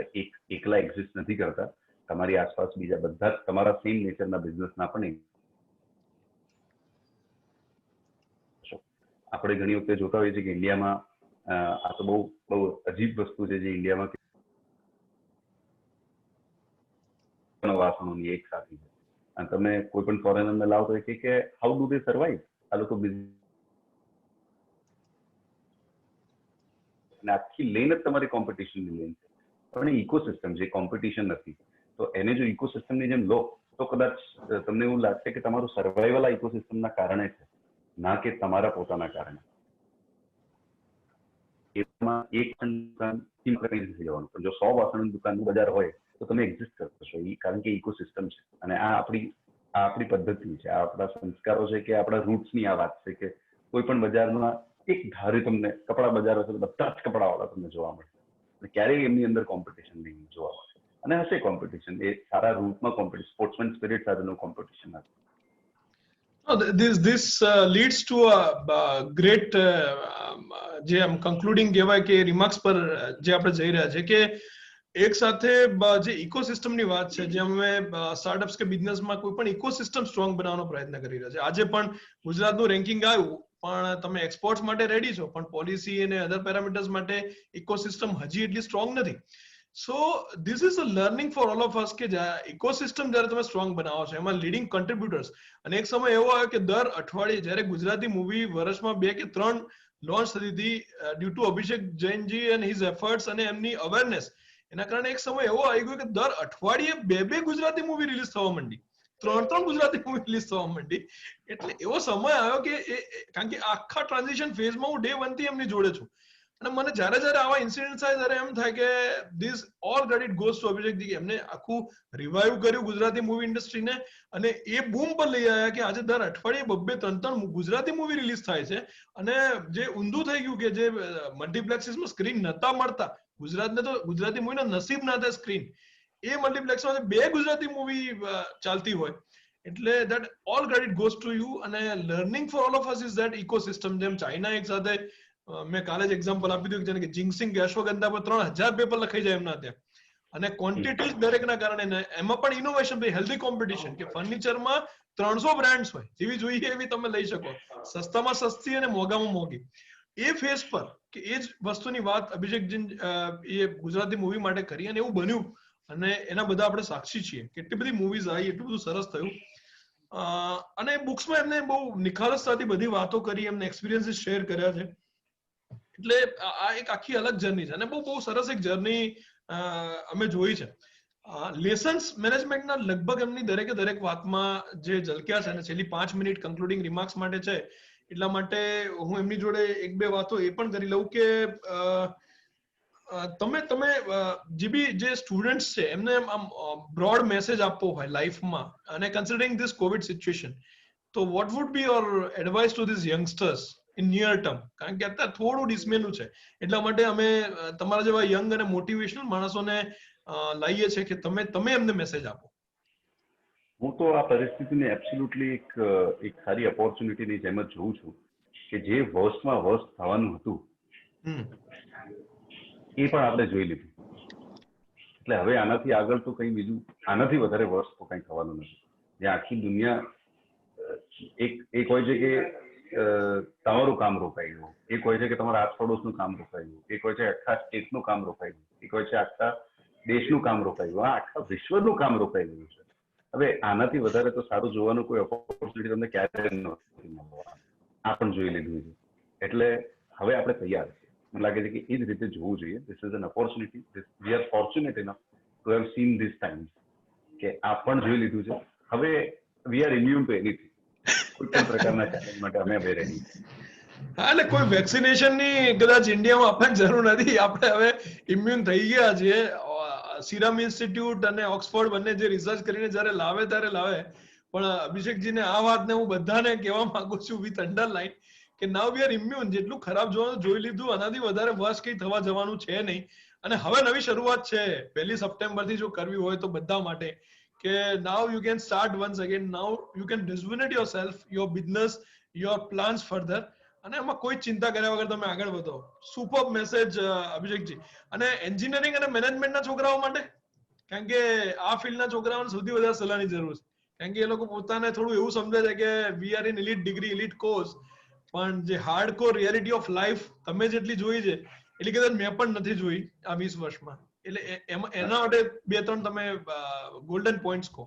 એકલા એક્ઝિસ્ટ નથી કરતા, તમારી આસપાસ બીજા બધા જ તમારા સેમ નેચરના બિઝનેસના પણ આપણે ઘણી વખતે જોતા હોઈએ છીએ કે ઇન્ડિયામાં આ તો બહુ અજીબ વસ્તુ છે જે ઇન્ડિયામાં વાસણોની એક સાથે છે. અને તમે કોઈ પણ ફોરેનરને લાવો તો કે હાઉ ડુ દે સર્વાઈવ, આ લોકો આખી લેન જ તમારી કોમ્પિટિશનની લેન છે, પણ ઇકોસિસ્ટમ છે, કોમ્પિટિશન નથી. તો એને જો ઇકોસિસ્ટમની જેમ લો તો કદાચ તમને એવું લાગશે કે તમારું સર્વાઈવલ આ ઇકોસિસ્ટમના કારણે છે, ના કે તમારા પોતાના કારણે. એમાં એક દુકાન થઈ જવાનું, પણ જો 100 વાસણની દુકાનનું બજાર હોય તો તમે એક્ઝિસ્ટ કરશો, કારણ કે ઇકોસિસ્ટમ છે. અને આ આપણી પદ્ધતિ છે, આ આપણા સંસ્કારો છે, કે આપણા રૂટ્સની આ વાત છે કે કોઈ પણ બજારમાં એક ધારે તમને કપડા બજાર હશે, બધા જ કપડાવાળા તમને જોવા મળશે, ક્યારેય એમની અંદર કોમ્પિટિશન નહીં જોવા મળશે. અને હશે કોમ્પિટિશન, એ સારા રૂટમાં કોમ્પિટિશન, સ્પોર્ટ્સમેન સ્પિરિટ સાથેનું કોમ્પિટિશન હશે. This leads to a great જે આમ કન્ક્લુડિંગ કહેવાય કે રિમાર્ક્સ પર જે આપણે જઈ રહ્યા છે કે એક સાથે જે ઇકોસિસ્ટમની વાત છે, જે અમે સ્ટાર્ટઅપ્સ કે બિઝનેસમાં કોઈ પણ ઇકોસિસ્ટમ સ્ટ્રોંગ બનાવવાનો પ્રયત્ન કરી રહ્યા છે. આજે પણ ગુજરાતનું રેન્કિંગ આવ્યું, પણ તમે એક્સપોર્ટ્સ માટે રેડી છો, પણ પોલિસી અને અધર પેરામીટર્સ માટે ઇકોસિસ્ટમ હજી એટલી સ્ટ્રોંગ નથી. So this is a learning for all of us કે ઇકોસિસ્ટમ જ્યારે તમે સ્ટ્રોંગ બનાવો છો, એમાં લીડિંગ કન્ટ્રીબ્યુટર્સ, અને એક સમય એવો આવ્યો કે દર અઠવાડિયે જ્યારે ગુજરાતી મૂવી વર્ષમાં 2 કે 3 લોન્ચ થતી હતી due to Abhishek Jainji and his efforts અને એમની અવેરનેસ, એના કારણે એક સમય એવો આવી ગયો કે દર અઠવાડિયે 2 ગુજરાતી મૂવી રિલીઝ થવા માંડી, 3 ગુજરાતી મૂવી રિલીઝ થવા માંડી. એટલે એવો સમય આવ્યો કે કારણ કે આખા ટ્રાન્ઝિશન ફેઝમાં હું ડે 1 થી એમની જોડે છું, અને મને જ્યારે આવા ઇન્સિડન્ટ થાય ત્યારે એમ થાય કે this all credit goes to Abhishekji, કે એમને આખું રિવાઇવ કર્યું ગુજરાતી મૂવી ઇન્ડસ્ટ્રીને, અને એ બૂમ પર લઈ આવ્યા કે આજે દર અઠવાડિયે 2-3 ગુજરાતી મૂવી રિલીઝ થાય છે. અને જે ઊંધું થઈ ગયું કે જે મલ્ટીપ્લેક્સીસમાં સ્ક્રીન નતા મળતા, ગુજરાતને તો ગુજરાતી મૂવીના નસીબ ના થાય સ્ક્રીન, એ મલ્ટીપ્લેક્સમાં 2 ગુજરાતી મૂવી ચાલતી હોય, એટલે that all credit goes to you. અને learning for all of us is that ecosystem. જેમ ચાઇના એક સાથે મેં કાલે જ એક્ઝામ્પલ આપી દીધું, જેને કે જિંગસિંગ કે અશ્વગંધા પર 3000 પેપર લખાઈ જાય એમના ત્યાં, અને ક્વોન્ટિટી દરેકના કારણે, એમાં પણ ઇનોવેશન, હેલ્ધી કોમ્પિટિશન, કે ફર્નિચરમાં 300 બ્રાન્ડ્સ હોય, જેવી જોઈએ એવી તમે લઈ શકો, સસ્તામાં સસ્તી અને મોંઘામાં મોંઘી. એ ફેસ પર કે એ જ વસ્તુની વાત અભિષેકજી એ ગુજરાતી મૂવી માટે કરી, અને એવું બન્યું, અને એના બધા આપણે સાક્ષી છીએ. કેટલી બધી મૂવીઝ આવી, એટલું બધું સરસ થયું. અને બુક્સમાં એમને બહુ નિખાલસતાથી બધી વાતો કરી, એમને એક્સપિરિયન્સીસ શેર કર્યા છે. એટલે આ એક આખી અલગ જર્ની છે, અને બહુ સરસ એક જર્ની અમે જોઈ છે. લેસન્સ મેનેજમેન્ટના લગભગ એમની દરેક વાતમાં જે ઝલક્યા છે, અને છેલ્લી 5 મિનિટ કન્ક્લુડિંગ રિમાર્ક્સ માટે છે, એટલા માટે હું એમની જોડે 1-2 વાતો એ પણ કરી લઉં કે તમે જે સ્ટુડન્ટ્સ છે એમને આમ બ્રોડ મેસેજ આપવો હોય લાઈફમાં, અને કન્સિડરિંગ ધીસ કોવિડ સિચ્યુએશન, તો what would be your advice two this youngsters in near term? કારણ કે અત્યારે થોડું ડિસમેલું છે, એટલા માટે અમે તમારા જેવા યંગ અને મોટિવેશનલ માણસોને લાવીએ છીએ કે તમે એમને મેસેજ આપો. હું તો આ પરિસ્થિતિને એબ્સોલ્યુટલી એક સારી ઓપોર્ચ્યુનિટીની જેમ જ જોઉં છું, કે જે વર્સ્ટમાં વર્સ્ટ થવાનું હતું એ પણ આપણે જોઈ લીધું. એટલે હવે આનાથી આગળ તો કંઈ બીજું, આનાથી વધારે વર્સ્ટ તો કંઈ થવાનું નથી. જ્યાં આખી દુનિયા એક હોય છે કે તમારું કામ રોકાઈ ગયું, એક હોય છે કે તમારા આસપડોશનું કામ રોકાઈ ગયું, એક હોય છે આખા સ્ટેટનું કામ રોકાઈ ગયું, એક હોય છે આખા દેશનું કામ રોકાઈ ગયું, આખા વિશ્વનું કામ રોકાઈ ગયું છે. હવે આનાથી વધારે તો સારું જોવાનું કોઈ ઓપોર્ચ્યુનિટી તમને ક્યારે નથી મળવાની. આ પણ જોઈ લીધું છે, એટલે હવે આપણે તૈયાર છીએ. મને લાગે છે કે એ જ રીતે જોવું જોઈએ. This is an opportunity, we are fortunate enough to have seen this times, કે આ પણ જોઈ લીધું છે. હવે we are immune to anything. કોઈ પણ પ્રકારના ચેલેન્જ માટે અમે હવે રેડી છીએ. હા, એટલે કોઈ વેક્સિનેશન ની કદાચ ઇન્ડિયામાં આપણને જરૂર નથી. આપણે હવે ઇમ્યુન થઈ ગયા છીએ. સિરમ ઇન્સ્ટિટ્યૂટ અને ઓક્સફોર્ડ બંને જે રિસર્ચ કરીને જ્યારે લાવે ત્યારે લાવે. પણ અભિષેકજીને આ વાતને હું બધાને કહેવા માંગુ છું વિથ અંડરલાઈન કે નાઉ વી આર ઇમ્યુન. જેટલું ખરાબ જોવાનું જોઈ લીધું, આનાથી વધારે વર્ષ કઈ થવા જવાનું છે નહીં. અને હવે નવી શરૂઆત છે 1 સપ્ટેમ્બર થી જો કરવી હોય તો બધા માટે, કે now you can start once again. Now you can rejuvenate yourself, your business, your plans further. અને એમાં કોઈ ચિંતા કર્યા વગર તમે આગળ વધો. Super message Abhishekji. અને એન્જિનિયરિંગ અને મેનેજમેન્ટના છોકરાઓ માટે, કારણ કે આ ફિલ્ડના છોકરાઓને સૌથી વધારે સલાહની જરૂર છે. કારણ કે એ લોકો પોતાને થોડું એવું સમજે છે કે we are in elite degree, elite course, પણ જે હાર્ડકોર રિયાલિટી ઓફ લાઈફ તમે જેટલી જોઈ છે એટલી કદાચ મેં પણ નથી જોઈ આ 20 વર્ષમાં. એટલે એના માટે 2-3 તમે ગોલ્ડન પોઈન્ટ્સ કહો.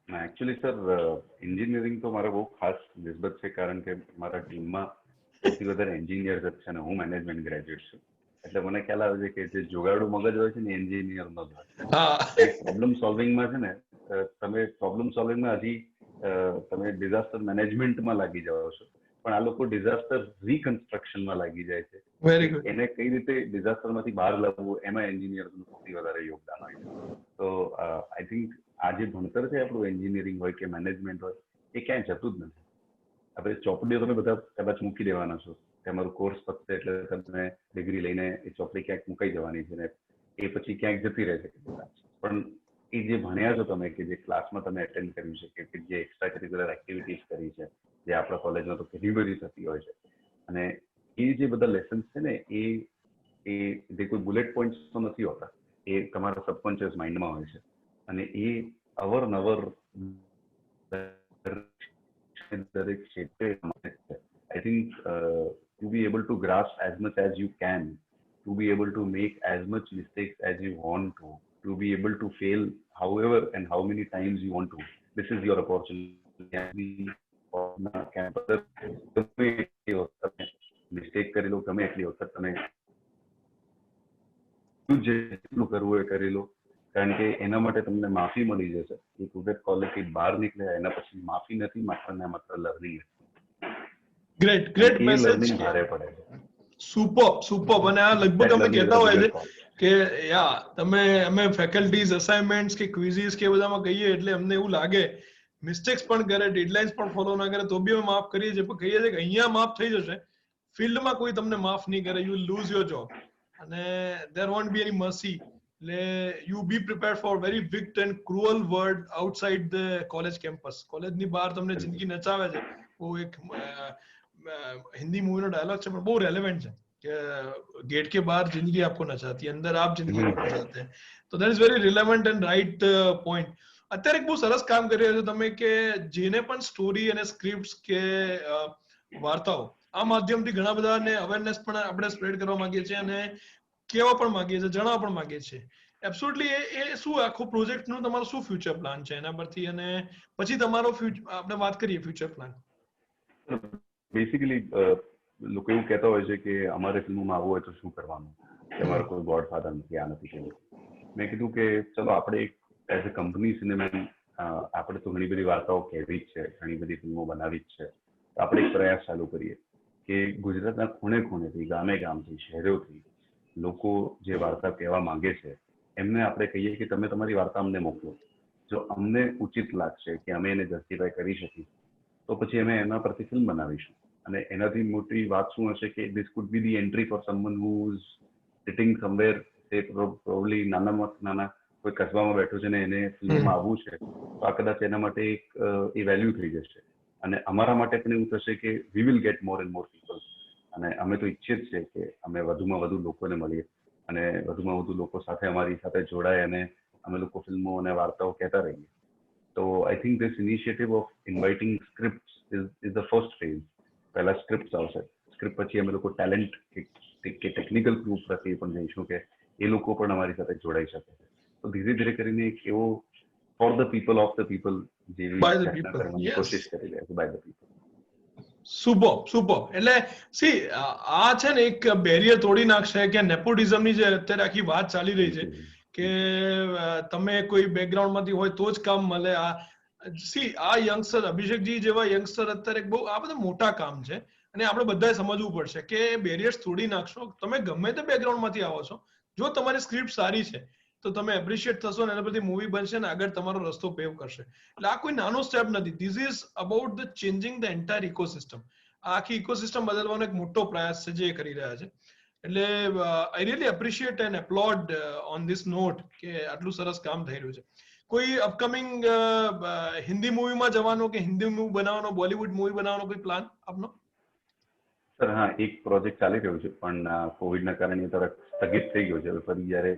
એકચ્યુઅલી સર, એન્જિનિયરિંગ તો મારો બહુ ખાસ નિસ્બત છે, કારણ કે મારા ટીમમાં સૌથી વધારે એન્જિનિયર જ છે અને હું મેનેજમેન્ટ ગ્રેજ્યુએટ છું. એટલે મને ખ્યાલ આવે છે કે જે જુગાડું મગજ હોય છે ને એન્જિનિયર નો જ હોય. પ્રોબ્લેમ સોલ્વિંગમાં છે ને, તમે પ્રોબ્લેમ સોલ્વિંગમાં હજી તમે ડિઝાસ્ટર મેનેજમેન્ટમાં લાગી જાઓ છો, પણ આ લોકો ડિઝાસ્ટર રિકન્સ્ટ્રક્શનમાં લાગી જાય છે. Very good. એને કઈ રીતે ડિઝાસ્ટરમાંથી બહાર લાવવું, એમાં એન્જિનિયરનું સૌથી વધારે યોગદાન હોય છે. તો આઈ થિંક આ જે ભણતર છે આપણું, એન્જિનિયરિંગ હોય કે મેનેજમેન્ટ હોય, એ ક્યાંય જતું જ નથી. આપણે ચોપડીઓ તમે બધા કદાચ મૂકી દેવાના છો, તમારું કોર્સ પતશે એટલે તમે ડિગ્રી લઈને એ ચોપડી ક્યાંક મુકાઈ જવાની છે ને એ પછી ક્યાંક જતી રહે છે. પણ એ જે ભણ્યા છો તમે, કે જે ક્લાસમાં તમે એટેન્ડ કર્યું છે, કે જે એક્સ્ટ્રા કરિક્યુલર એક્ટિવિટીઝ કરી છે, જે આપણા કોલેજમાં તો કેટલી બધી થતી હોય છે, અને એ જે બધા લેસન્સ છે ને, એ જે કોઈ બુલેટ પોઈન્ટ્સ તો નથી હોતા, એ તમારા સબકોન્શિયસ માઇન્ડમાં હોય છે. અને એ અવરનવર દરેક ક્ષેત્રે I think to be able to grasp as much as you can, to be able to make as much mistakes as you want to be able to fail however and how many times you want to, this is your opportunity. Mistake કરી લો, ગમે એટલી વખત તમે જેટલું કરવું એ કરી લો, કારણ કે એના માટે તમને માફી મળી જશે. એક વખત કોલેજથી બહાર નીકળ્યા એના પછી માફી નથી, માત્ર ને માત્ર લર્નિંગ. Great message. લર્નિંગ ભારે પડે છે. સુપર. અને આ લગભગ અમે કહેતા હોય છે કે અમે ફેકલ્ટીઝ અસાઇનમેન્ટ્સ કે ક્વિઝિસ કે બધામાં કહીએ એટલે અમને એવું લાગે મિસ્ટેક્સ પણ કરે, ડેડલાઇન્સ પણ ફોલો ના કરે તો બી અમે માફ કરીએ છીએ, પણ કહીએ છીએ કે અહીંયા માફ થઈ જશે, ફિલ્ડમાં કોઈ તમને માફ નહીં કરે. યુ લૂઝ યોર જોબ અને there won't be any mercy. You be prepared for very wicked and cruel world outside the college campus. કોલેજની બહાર તમને જિંદગી નચાવે છે. वो एक हिंदी मूवी નો ડાયલોગ છે પણ બહુ રેલેવન્ટ છે કે गेट के बाहर जिंदगी आपको नचाती है, अंदर आप जिंदगी को नचाते हैं. तो that is very relevant and right point. અત્યારે એક બહુ સરસ કામ કરી રહ્યા છો તમે કે જેને પણ સ્ટોરી અને સ્ક્રિપ્ટ્સ કે વાર્તાઓ આ માધ્યમથી ઘણા બધાને અવેરનેસ પણ આપણે સ્પ્રેડ કરવા માંગીએ છીએ અને કેવા પણ માંગીએ છીએ, જણાવવા પણ માંગીએ છીએ. એબ્સોલ્યુટલી એ શું આખો પ્રોજેક્ટનું તમારો શું ફ્યુચર પ્લાન છે એના પરથી, અને પછી તમારો આપણે વાત કરીએ ફ્યુચર પ્લાન. બેસિકલી લોકો એવું કહેતા હોય છે કે અમારે ફિલ્મોમાં આવવું હોય તો શું કરવાનું, કે અમારો કોઈ ગોડફાધર નથી, આ નથી કેવું. મેં કીધું કે ચલો આપણે એક એઝ અ કંપની સિનેમેન આપણે તો ઘણી બધી વાર્તાઓ કહેવી જ છે, ઘણી બધી ફિલ્મો બનાવી જ છે. આપણે એક પ્રયાસ ચાલુ કરીએ કે ગુજરાતના ખૂણે ખૂણેથી, ગામે ગામથી, શહેરોથી લોકો જે વાર્તા કહેવા માંગે છે એમને આપણે કહીએ કે તમે તમારી વાર્તા અમને મોકલો. જો અમને ઉચિત લાગશે કે અમે એને જસ્ટિફાઈ કરી શકીએ તો પછી અમે એના પરથી ફિલ્મ બનાવીશું. અને એનાથી મોટી વાત શું હશે કે this could be the entry for someone who is sitting somewhere, તે પ્રોબેબલી નાનામાં નાના કોઈ કસ્બામાં બેઠો છે ને એને ફિલ્મમાં આવવું છે, તો આ કદાચ એના માટે એક એ વેલ્યુ થઈ જશે. અને અમારા માટે પણ એવું થશે કે we will get more and more people. અને અમે તો ઈચ્છીએ જ છે કે અમે વધુમાં વધુ લોકોને મળીએ અને વધુમાં વધુ લોકો સાથે અમારી સાથે જોડાય અને અમે લોકો ફિલ્મો અને વાર્તાઓ કહેતા રહીએ. તો I think this initiative of inviting scripts is the first phase. પહેલા સ્ક્રિપ્ટ આવશે, સ્ક્રિપ્ટ પછી અમે લોકો ટેલેન્ટ કે ટેકનિકલ ગ્રુપ પ્રત્યે પણ જઈશું કે એ લોકો પણ અમારી સાથે જોડાઈ શકે. તો ધીરે ધીરે કરીને એક એવો for the people of the people જેવી રચના કરવાની કોશિશ કરી રહ્યા છે. By the people. સુપર. એટલે સી આ છે ને એક બેરિયર તોડી નાખશે કે નેપોટિઝમની જે અત્યારે આખી વાત ચાલી રહી છે કે તમે કોઈ બેકગ્રાઉન્ડમાંથી હોય તો જ કામ મળે. આ યંગસ્ટર અભિષેકજી જેવા યંગસ્ટર અત્યારે બહુ આ બધા મોટા કામ છે અને આપણે બધાએ સમજવું પડશે કે બેરિયર્સ તોડી નાખશો. તમે ગમે તે બેકગ્રાઉન્ડમાંથી આવો છો, જો તમારી સ્ક્રિપ્ટ સારી છે તો તમે એપ્રિશિએટ થશો અને એના પરથી મૂવી બનશે ને આગળ તમારો રસ્તો પેવ કરશે. એટલે આ કોઈ નાનો સ્ટેપ નથી. This is about the changing the entire ecosystem. આ આખી ઇકોસિસ્ટમ બદલવાનો એક મોટો પ્રયાસ છે જે એ કરી રહ્યા છે. એટલે I really appreciate and applaud on this note કે આટલું સરસ કામ થઈ રહ્યું છે. કોઈ અપકમિંગ હિન્દી મૂવીમાં જવાનો કે હિન્દી મૂવી બનાવવાનો, બોલિવૂડ મૂવી બનાવવાનો કોઈ પ્લાન આપનો? સર હા, એક પ્રોજેક્ટ ચાલી રહ્યો છે પણ કોવિડના કારણે તરત સ્થગિત થઈ ગયો છે. ફરી જયારે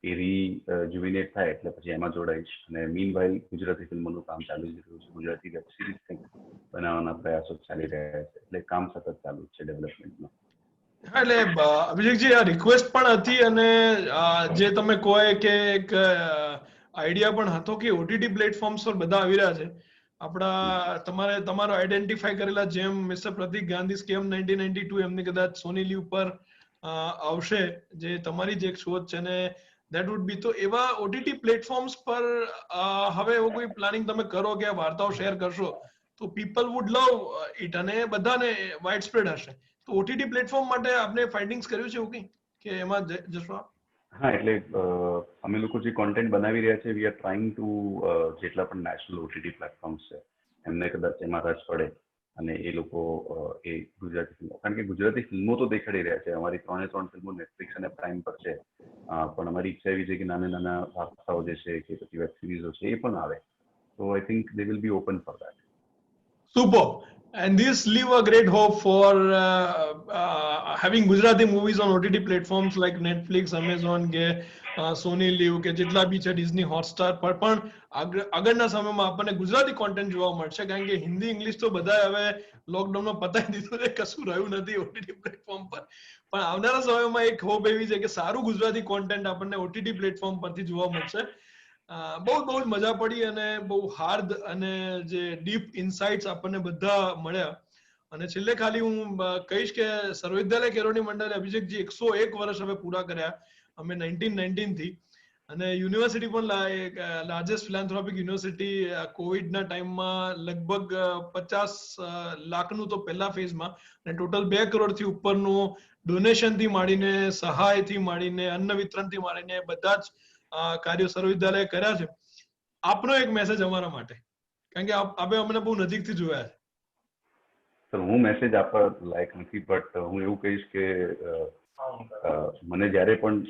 એ રીજુવિનેટ થાય એટલે પછી એમાં જોડાઈશ. અને મીનવાઇલ ગુજરાતી ફિલ્મોનું કામ ચાલુ જ રહ્યું છે. ગુજરાતી વેબ સિરીઝ કંઈક બનાવવાના પ્રયાસો ચાલી રહ્યા છે. એટલે કામ સતત ચાલુ છે ડેવલપમેન્ટમાં. હા, એટલે અભિષેકજી આ રિક્વેસ્ટ પણ હતી અને જે તમે કહો કે એક આઈડિયા પણ હતો કે ઓટીટી પ્લેટફોર્મ્સ પર બધા આવી રહ્યા છે. આપણા તમારો આઈડેન્ટિફાઈ કરેલા જેમ મિસ્ટર પ્રતીક ગાંધી સ્કેમ 1992 એમની કદાચ સોની લીવ પર આવશે, જે તમારી જ એક શોધ છે ને દેટ વુડ બી. તો એવા ઓટીટી પ્લેટફોર્મ્સ પર હવે એવો કોઈ પ્લાનિંગ તમે કરો કે આ વાર્તાઓ શેર કરશો તો પીપલ વુડ લવ ઇટ અને બધાને વાઇડ સ્પ્રેડ હશે. તો ઓટીટી પ્લેટફોર્મ માટે આપણે ફાઇન્ડિંગ્સ કર્યું છે એવું કંઈ કે એમાં જશો આપ? હા, એટલે અમે લોકો જે કોન્ટેન્ટ બનાવી રહ્યા છે, વી આર ટ્રાઇંગ ટુ જેટલા પણ નેશનલ ઓટીટી પ્લેટફોર્મ્સ છે એમને કદાચ એમાં રસ પડે અને એ લોકો એ ગુજરાતી ફિલ્મો, કારણ કે ગુજરાતી ફિલ્મો તો દેખાડી રહ્યા છે. અમારી 3 ફિલ્મો નેટફ્લિક્સ અને પ્રાઇમ પર છે, પણ અમારી ઈચ્છા એવી છે કે નાના વાર્તાઓ જે છે કે પછી વેબ સિરીઝો છે એ પણ આવે. તો I think they will be open for that. Super. And this leave a great hope for having Gujarati movies on OTT platforms like Netflix, Amazon, કે Sony Live કે જેટલા બી છે, Disney Hotstar પર પણ આગળના સમયમાં આપણને ગુજરાતી કોન્ટેન્ટ જોવા મળશે. કારણ કે હિન્દી ઇંગ્લિશ તો બધા હવે લોકડાઉનમાં પતાવી દીધું છે, કશું રહ્યું નથી ઓટીટી પ્લેટફોર્મ પર. પણ આવનારા સમયમાં એક હોપ એવી છે કે સારું ગુજરાતી કોન્ટેન્ટ આપણને ઓટીટી પ્લેટફોર્મ પરથી જોવા મળશે. બહુ જ મજા પડી અને બહુ હાર્દ અને જે ડીપ ઇનસાઇટ્સ આપણને બધા મળ્યા. અને છેલ્લે ખાલી હું કહીશ કે સર્વવિદ્યાલય કેળવણી મંડળે અભિષેકજી 101 વર્ષ હવે પૂરા કર્યા અમે 1919 થી. અને યુનિવર્સિટી પણ લાર્જેસ્ટ ફિલાન્થ્રોપિક યુનિવર્સિટી કોવિડના ટાઈમમાં લગભગ 50 લાખનું તો પહેલા ફેઝમાં અને ટોટલ 2 કરોડથી ઉપરનું ડોનેશનથી માંડીને, સહાયથી માંડીને, અન્ન વિતરણથી માંડીને બધા જ કાર્યો સર્વવિદ્યાલય કર્યા છે. આપનો એક મેસેજ અમારા માટે, કારણ કે આપણે અમને બહુ નજીકથી જોયા છે. સર, હું મેસેજ આપવા લાયક નથી, બટ હું એવું કહીશ કે મને જ્યારે પણ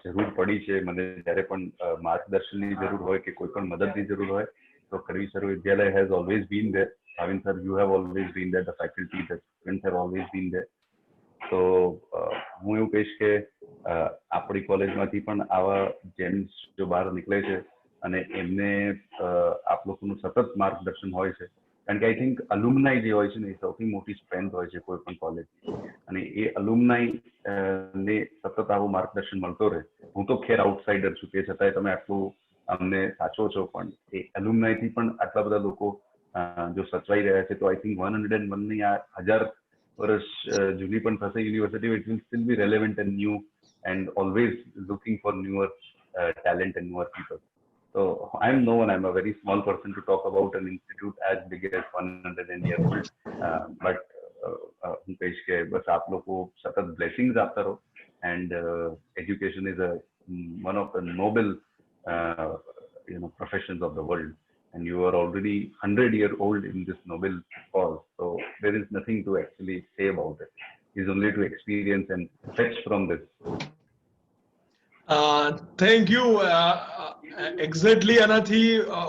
જરૂર પડી છે, મને જ્યારે પણ માર્ગદર્શનની જરૂર હોય કે કોઈ પણ મદદની જરૂર હોય તો કરવી Sarvavidyalaya has always been there. Bhavin sir, you have always been there. The faculty, the students have always been there. તો હું એવું કહીશ કે આપણી કોલેજમાંથી પણ આવા જેમ્સ જો બહાર નીકળે છે અને એમને આપ લોકોનું સતત માર્ગદર્શન હોય છે, કારણ કે આઈ થિંક અલુમનાઈ જે હોય છે ને એ સૌથી મોટી સ્ટ્રેન્થ હોય છે કોઈ પણ કોલેજ. અને એ અલુમનાઈ ને સતત આવું માર્ગદર્શન મળતો રહે. હું તો ખેર આઉટસાઇડર છું, તે છતાંય તમે આટલું અમને સાચો છો, પણ એ અલુમનાઈથી પણ આટલા બધા લોકો જો સચવાઈ રહ્યા છે તો આઈ થિંક 101 ની આ 1000 વર્ષ જૂની પણ થશે university, it will still be relevant and new and always looking for newer talent and newer people. So I'm no one. I'm a very small person to talk about an institute as big as 100 years old. But હું કહીશ કે બસ આપ લોકો સતત blessings આપતા રહો. And education is one of the noble professions of the world. And you are already 100-year-old in this noble cause. So there is nothing to actually say about it. It's only to experience and fetch from this. Thank you. Exactly આનાથી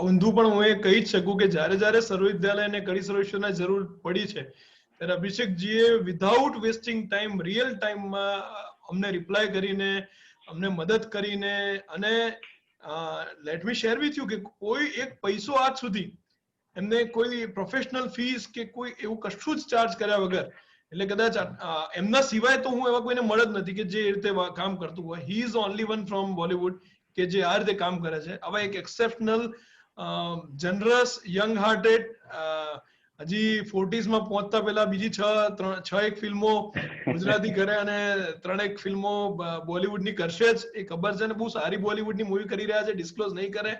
ઊંધું પણ હું એ કહી જ શકું કે જ્યારે સર્વવિદ્યાલય અને કડી સર્વેશ્વરના જરૂર પડી છે ત્યારે અભિષેકજીએ વિધાઉટ વેસ્ટિંગ ટાઈમ, રિયલ ટાઈમમાં અમને રિપ્લાય કરીને, અમને મદદ કરીને, અને let me share with you કે કોઈ એક પૈસો આજ સુધી એમને કોઈ પ્રોફેશનલ ફીસ કે કોઈ એવું કશું જ ચાર્જ કર્યા વગર, એટલે કદાચ એમના સિવાય તો હું એવા કોઈને મળે જ નથી કે જે એ રીતે કામ કરતું હોય. He is only one from Bollywood કે જે આ રીતે કામ કરે છે. આવા એક એક્સેપ્શનલ, જનરસ, યંગ હાર્ટેડ, હજી 40s માં પહોંચતા પહેલા બીજી છ એક ફિલ્મો ગુજરાતી કરે અને 3 ફિલ્મો બોલિવૂડની કરશે જ એ ખબર છે, ને બહુ સારી બોલિવૂડની મૂવી કરી રહ્યા છે, ડિસ્ક્લોઝ નહીં કરે,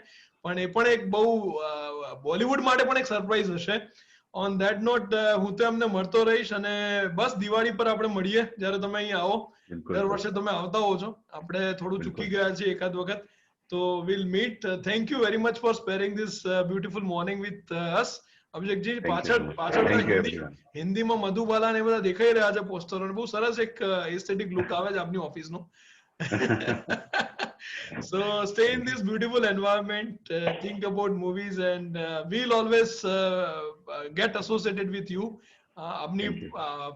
પણ એ પણ એક બહુ બોલિવૂડ માટે પણ એક સરપ્રાઈઝ હશે. ઓન ધેટ નોટ હું તો એમને મળતો રહીશ અને બસ દિવાળી પર આપણે મળીએ જ્યારે તમે અહીં આવો. દર વર્ષે તમે આવતા હો છો, આપણે થોડું ચૂકી ગયા છીએ એકાદ વખત, તો will meet. Thank you very much for sparing this beautiful morning with us. Abhishekji, પાછળ હિન્દીમાં મધુબાલા ને બધા દેખાઈ રહ્યા છે પોસ્ટરો, બહુ સરસ એક એસ્થેટિક લુક આવે છે આપની ઓફિસનો. So stay in this beautiful environment, think about movies, and we'll always get associated with you. આપની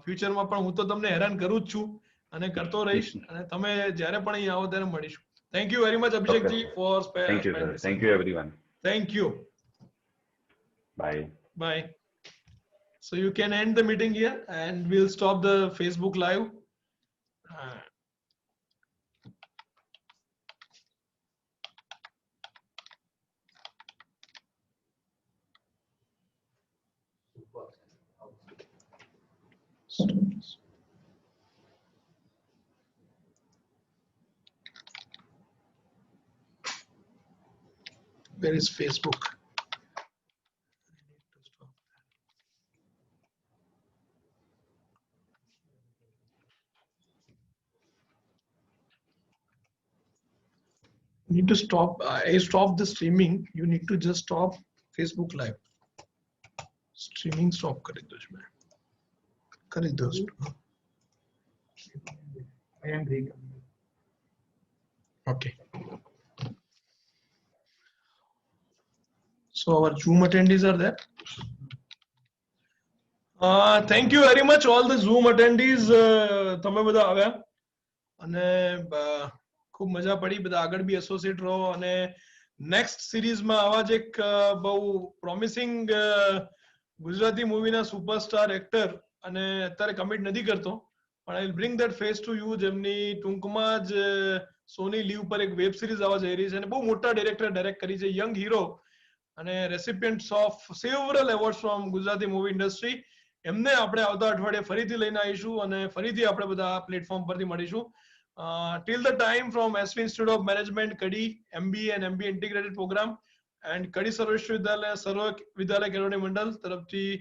ફ્યુચરમાં પણ હું તો તમને હેરાન કરું જ છું અને કરતો રહીશ, અને તમે જ્યારે પણ અહીં આવો ત્યારે મળીશું. Thank you very much Abhishekji for spending. Thank you everyone. Thank you. Bye. Bye. So you can end the meeting here and we'll stop the Facebook live. Where is Facebook? You need to stop. I stopped the streaming. You need to just stop Facebook live. Streaming stop કરી દો મેં. કરી દો. I am ready. Okay. So our Zoom attendees are there. Thank you very much all the Zoom attendees. તમે બધા આવ્યા અને ખૂબ મજા પડી. બધા આગળ બી એસોસિએટ રહો અને નેક્સ્ટ સિરીઝમાં આવા જ એક બહુ પ્રોમિસિંગ ગુજરાતી મૂવીના સુપરસ્ટાર એક્ટર, અને અત્યારે કમિટ નથી કરતો પણ I will bring that face to you, જેમની ટૂંકમાં જ સોની લીવ પર એક વેબ સિરીઝ આવવા જઈ રહી છે અને બહુ મોટા ડિરેક્ટર ડાયરેક્ટ કરી છે, યંગ હીરો અને recipients of several awards from Gujarati movie industry. એમને આપણે આવતા અઠવાડિયે ફરીથી લઈને આવીશું અને ફરીથી આપણે બધા પ્લેટફોર્મ પરથી મળીશું. Till the time, from SV Institute of Management, Kadi, MBA and MBA integrated program, and Kadi સર્વ વિદ્યાલય કેળવણી મંડળ તરફથી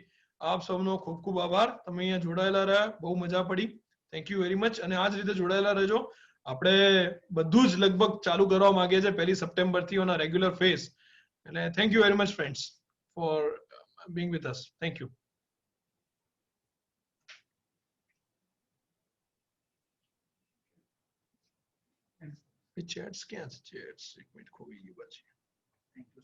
આપ સૌનો ખૂબ ખૂબ આભાર. તમે અહીંયા જોડાયેલા રહ્યા, બહુ મજા પડી. Thank you very much. અને આ જ રીતે જોડાયેલા રહેજો. આપણે બધું જ લગભગ ચાલુ કરવા માંગીએ છીએ 1 સપ્ટેમ્બરથી ઓન અ રેગ્યુલર ફેઝ. એટલે thank you very much friends four being with us. Thank you. Chats ક્યાં છે? ચેટ્સ એક મિનિટ ખોવી ગયું પછી. Thank you.